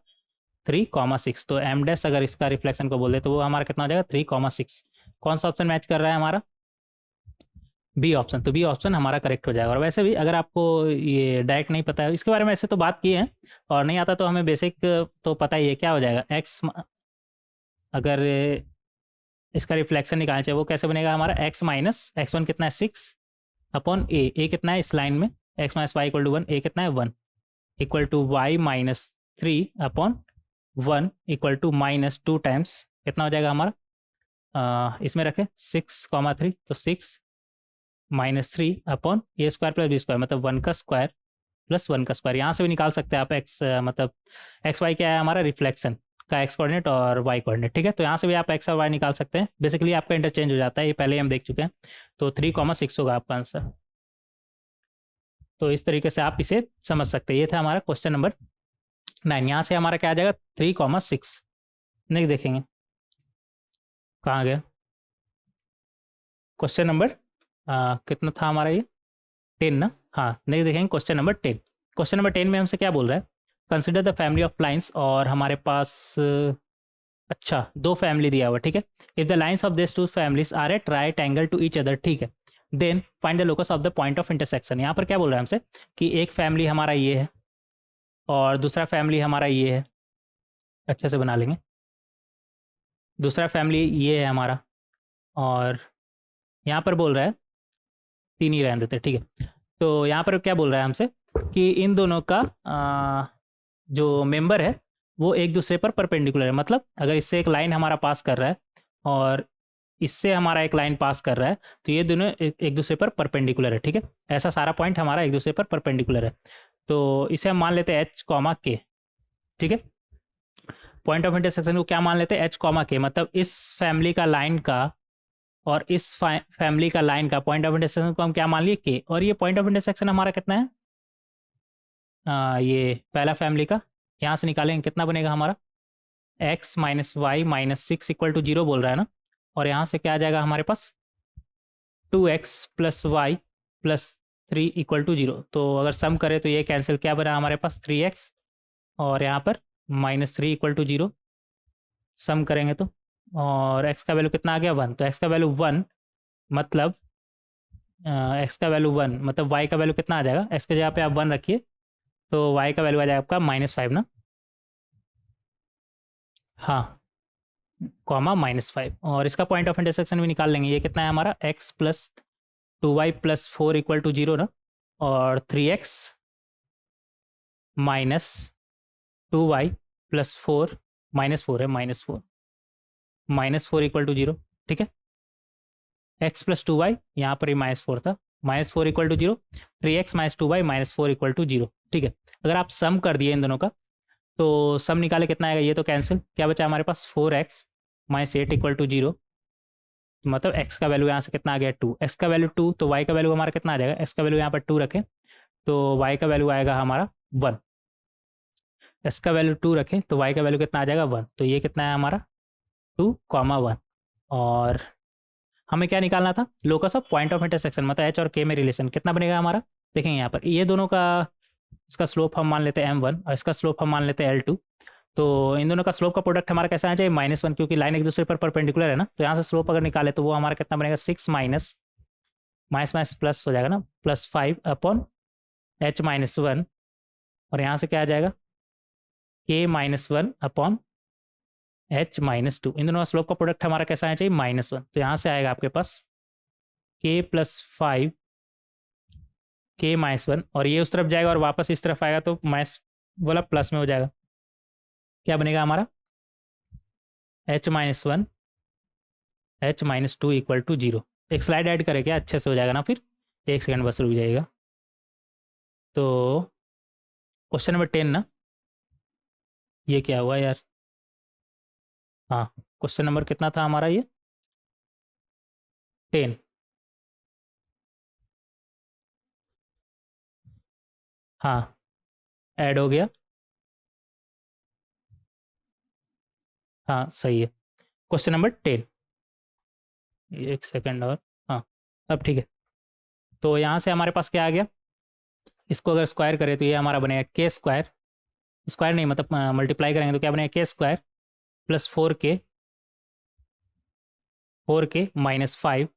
3,6। तो एम डैश अगर इसका रिफ्लेक्शन को बोले तो वो हमारा कितना हो जाएगा 3,6। कौन सा ऑप्शन मैच कर रहा है हमारा, बी ऑप्शन। तो बी ऑप्शन हमारा करेक्ट हो जाएगा। और वैसे भी अगर आपको ये डायरेक्ट नहीं पता है इसके बारे में, ऐसे तो बात की है और नहीं आता तो हमें बेसिक तो पता ही है, क्या हो जाएगा एक्स, अगर इसका रिफ्लेक्शन निकालना चाहिए वो कैसे बनेगा हमारा एक्स माइनस एक्स वन कितना है 6 अपॉन ए कितना है इस लाइन में x minus y equal to 1, a कितना है 1 equal to y minus 3 upon 1 equal to minus 2 times कितना हो जाएगा हमारा, इसमें रखे 6,3 तो 6 minus 3 upon a square plus b square मतलब 1 का स्क्वायर प्लस 1 का स्क्वायर। यहाँ से भी निकाल सकते हैं आप एक्स, मतलब एक्स वाई क्या है हमारा रिफ्लेक्शन का एक्स कोऑर्डिनेट और वाई कोऑर्डिनेट, ठीक है। तो यहाँ से भी आप एक्स और वाई निकाल सकते हैं, बेसिकली आपका इंटरचेंज हो जाता है, ये पहले ही हम देख चुके हैं। तो 3,6 होगा आपका आंसर। तो इस तरीके से आप इसे समझ सकते हैं। ये था हमारा क्वेश्चन नंबर 9। यहाँ से हमारा क्या आ जाएगा 3,6। नेक्स्ट देखेंगे कहाँ गया क्वेश्चन नंबर, कितना था हमारा ये 10 ना। हाँ, नेक्स्ट देखेंगे क्वेश्चन नंबर 10। क्वेश्चन नंबर 10 में हमसे क्या बोल रहा है, consider the family of lines, और हमारे पास अच्छा 2 फैमिली दिया हुआ, ठीक है। If the lines of this 2 families are at right angle to each other, ठीक है, then find the locus of the point of intersection. यहाँ पर क्या बोल रहा है हमसे कि एक फैमिली हमारा ये है और दूसरा फैमिली हमारा ये है, अच्छे से बना लेंगे, दूसरा फैमिली ये है हमारा, और यहाँ पर बोल रहा है 3 ही रहने देते, ठीक है। तो यहाँ पर क्या बोल रहा है हमसे कि इन दोनों का जो मेंबर है वो एक दूसरे पर परपेंडिकुलर है, मतलब अगर इससे एक लाइन हमारा पास कर रहा है और इससे हमारा एक लाइन पास कर रहा है तो ये दोनों एक दूसरे पर परपेंडिकुलर है, ठीक है। ऐसा सारा पॉइंट हमारा एक दूसरे पर परपेंडिकुलर है। तो इसे हम मान लेते हैं एच कॉमा के, ठीक है। पॉइंट ऑफ इंटरसेक्शन को क्या मान लेते हैं एच कॉमा के, मतलब इस फैमिली का लाइन का और इस फैमिली का लाइन का पॉइंट ऑफ इंटरसेक्शन को हम क्या मान लिए के। और ये पॉइंट ऑफ इंटरसेक्शन हमारा कितना है, ये पहला फैमिली का, यहाँ से निकालेंगे कितना बनेगा हमारा x minus y minus 6 equal to 0 बोल रहा है ना। और यहाँ से क्या आ जाएगा हमारे पास 2x plus Y plus 3 equal to 0। तो अगर सम करें तो ये कैंसिल, क्या बना हमारे पास 3x और यहाँ पर माइनस 3 इक्वल टू 0, सम करेंगे तो, और x का वैल्यू कितना आ गया 1। तो x का वैल्यू 1 मतलब x का वैल्यू 1 मतलब y का वैल्यू कितना आ जाएगा, x के जगह पे आप 1 रखिए तो y का वैल्यू आ जाएगा आपका -5 ना, हाँ, कॉमा -5। और इसका पॉइंट ऑफ इंटरसेक्शन भी निकाल लेंगे, ये कितना है हमारा x plus 2y plus 4 equal to 0 ना, और 3x माइनस 2y प्लस 4 -4 है, -4 इक्वल टू 0, ठीक है। x प्लस 2y यहाँ पर ही -4 था, -4 equal to 0, 3x minus 2y -4 equal to 0, ठीक है। अगर आप सम कर दिए इन दोनों का तो सम निकाले कितना आएगा, ये तो कैंसिल, क्या बचा हमारे पास 4x माइनस 8 इक्वल टू 0, मतलब x का वैल्यू यहाँ से कितना आ गया 2, x का वैल्यू 2 तो y का वैल्यू हमारा कितना आ जाएगा, x का वैल्यू यहाँ पर 2 रखें तो y का वैल्यू आएगा हमारा 1, x का वैल्यू 2 रखें तो y का वैल्यू कितना आ जाएगा 1। तो ये कितना है हमारा 2,1। और हमें क्या निकालना था locus of point of intersection, मतलब h और k में रिलेशन कितना बनेगा हमारा, देखेंगे यहाँ पर ये दोनों का, इसका स्लोप हम मान लेते हैं m1 और इसका स्लोप हम मान लेते हैं l2। तो इन दोनों का स्लोप का प्रोडक्ट हमारा कैसा आना चाहिए -1, क्योंकि लाइन एक दूसरे पर परपेंडिकुलर है ना। तो यहाँ से स्लोप अगर निकाले तो वो हमारा कितना बनेगा 6 माइनस माइनस प्लस हो जाएगा ना, +5 अपॉन h-1, और यहाँ से क्या आ जाएगा k-1 अपॉन h-2। इन दोनों का स्लोप का प्रोडक्ट हमारा कैसा आना चाहिए -1। तो यहाँ से आएगा आपके पास k प्लस 5 k-1, और ये उस तरफ जाएगा और वापस इस तरफ आएगा तो माइनस वाला प्लस में हो जाएगा, क्या बनेगा हमारा h-1 h-2 इक्वल टू 0। एक स्लाइड ऐड करे क्या, अच्छे से हो जाएगा ना, फिर 1 सेकंड बस रुक जाइएगा। तो क्वेश्चन नंबर 10 ना, ये क्या हुआ यार, हाँ क्वेश्चन नंबर कितना था हमारा ये, 10। हाँ ऐड हो गया, हाँ सही है। क्वेश्चन नंबर 10, 1 सेकंड और, हाँ अब ठीक है। तो यहाँ से हमारे पास क्या आ गया, इसको अगर स्क्वायर करें तो ये हमारा बनेगा के स्क्वायर, स्क्वायर नहीं मतलब मल्टीप्लाई करेंगे तो क्या बनेगा, के स्क्वायर प्लस 4k माइनस 5,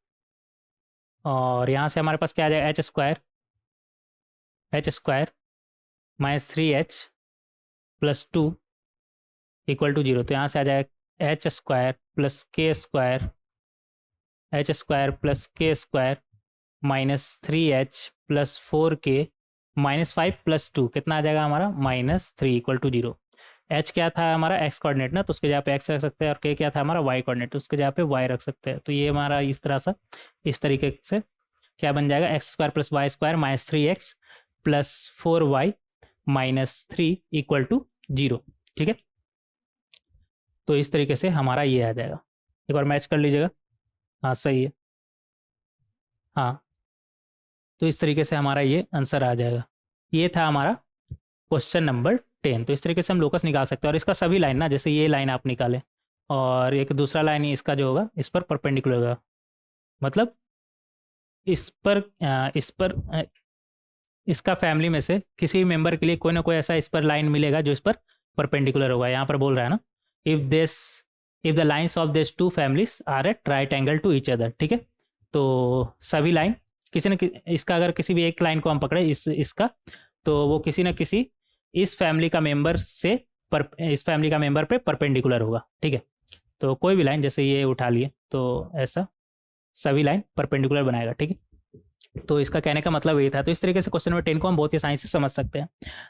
और यहाँ से हमारे पास क्या आ जाएगा, h square minus 3h plus 2 equal to 0। तो यहाँ से आ जाएगा h square minus 3h plus 4k minus 5 plus 2 कितना आ जाएगा हमारा, -3 इक्वल टू 0। h क्या था हमारा एक्स कोऑर्डिनेट ना, तो उसके जगह पे x रख सकते हैं, और k क्या था हमारा y कोऑर्डिनेट, तो उसके जगह पे y रख सकते हैं। तो ये हमारा इस तरीके से क्या बन जाएगा, x² plus Y square minus 3x plus 4y minus 3 equal to 0। ठीक है, तो इस तरीके से हमारा ये आ जाएगा, एक बार मैच कर लीजिएगा। हाँ सही है, हाँ तो इस तरीके से हमारा ये आंसर आ जाएगा। ये था हमारा क्वेश्चन नंबर 10। तो इस तरीके से हम लोकस निकाल सकते हैं, और इसका सभी लाइन ना, जैसे ये लाइन आप निकालें और एक दूसरा लाइन इसका जो होगा इस पर परपेंडिकुलर होगा, मतलब इस पर इसका फैमिली में से किसी भी मेंबर के लिए कोई ना कोई ऐसा इस पर लाइन मिलेगा जो इस पर परपेंडिकुलर होगा। यहाँ पर बोल रहा है ना, if the lines of this two families are at right angle to each other. ठीक है, तो सभी लाइन किसी न इसका अगर किसी भी एक लाइन को हम पकड़े इसका, तो वो किसी न किसी इस फैमिली का मेंबर से इस फैमिली का मेंबर पे परपेंडिकुलर होगा। ठीक है, तो कोई भी लाइन जैसे ये उठा लिए तो ऐसा सभी लाइन परपेंडिकुलर बनाएगा। ठीक है, तो इसका कहने का मतलब ये था। तो इस तरीके से क्वेश्चन नंबर 10 को हम बहुत ही आसानी से समझ सकते हैं।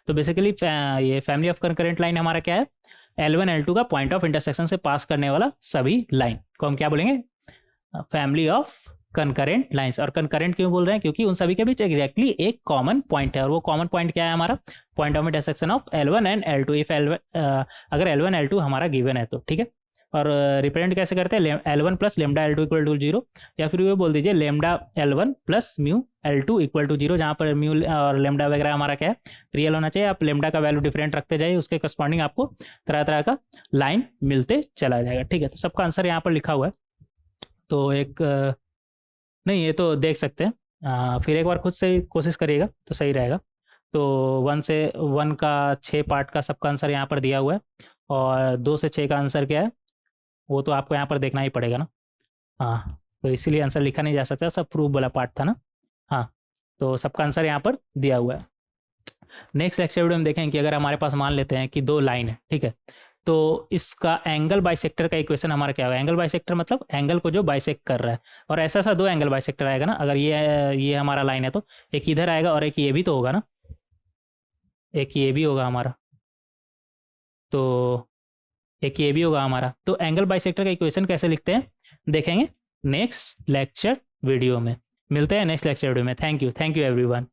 तो बेसिकली ये फैमिली ऑफ कंकरेंट लाइन हमारा क्या है, L1 L2 का पॉइंट ऑफ इंटरसेक्शन से पास करने वाला सभी लाइन को हम क्या बोलेंगे, फैमिली ऑफ कंकरेंट लाइंस। और कंकरेंट क्यों बोल रहे हैं, क्योंकि उन सभी के बीच एग्जैक्टली एक कॉमन पॉइंट है, और वो कॉमन पॉइंट क्या है हमारा, point of intersection of L1 and L2 if अगर L1 L2 हमारा गिवन है तो। ठीक है, और रिप्रेजेंट कैसे करते हैं, L1 plus lambda L2 equal to 0, या फिर ये बोल दीजिए lambda L1 plus mu L2 equal to 0, जहाँ पर म्यू और लेमडा वगैरह हमारा क्या है, रियल होना चाहिए। आप लेमडा का वैल्यू डिफरेंट रखते जाइए, उसके करस्पॉन्डिंग आपको तरह तरह का लाइन मिलते चला जाएगा। ठीक है, तो सबका आंसर यहाँ पर लिखा हुआ है। तो एक नहीं, ये तो देख सकते हैं, फिर एक बार खुद से कोशिश करिएगा तो सही रहेगा। तो 1 का 6 पार्ट का सबका आंसर यहाँ पर दिया हुआ है, और 2 से 6 का आंसर क्या है वो तो आपको यहाँ पर देखना ही पड़ेगा ना। हाँ, तो इसीलिए आंसर लिखा नहीं जा सकता, सब प्रूफ वाला पार्ट था ना। हाँ, तो सबका आंसर यहाँ पर दिया हुआ है। नेक्स्ट लेक्चर वीडियो में देखेंगे कि अगर हमारे पास मान लेते हैं कि 2 लाइन है, ठीक है, तो इसका एंगल बाइसेक्टर का इक्वेशन हमारा क्या होगा। एंगल बाइसेक्टर मतलब एंगल को जो बाइसेक्ट कर रहा है, और ऐसा ऐसा 2 एंगल बाइसेक्टर आएगा ना, अगर ये हमारा लाइन है तो एक इधर आएगा और एक ये भी तो होगा ना, एक ये भी होगा हमारा, तो एक ये भी होगा हमारा। तो एंगल बाइसेक्टर का इक्वेशन कैसे लिखते हैं देखेंगे नेक्स्ट लेक्चर वीडियो में। मिलते हैं नेक्स्ट लेक्चर वीडियो में। Thank you everyone.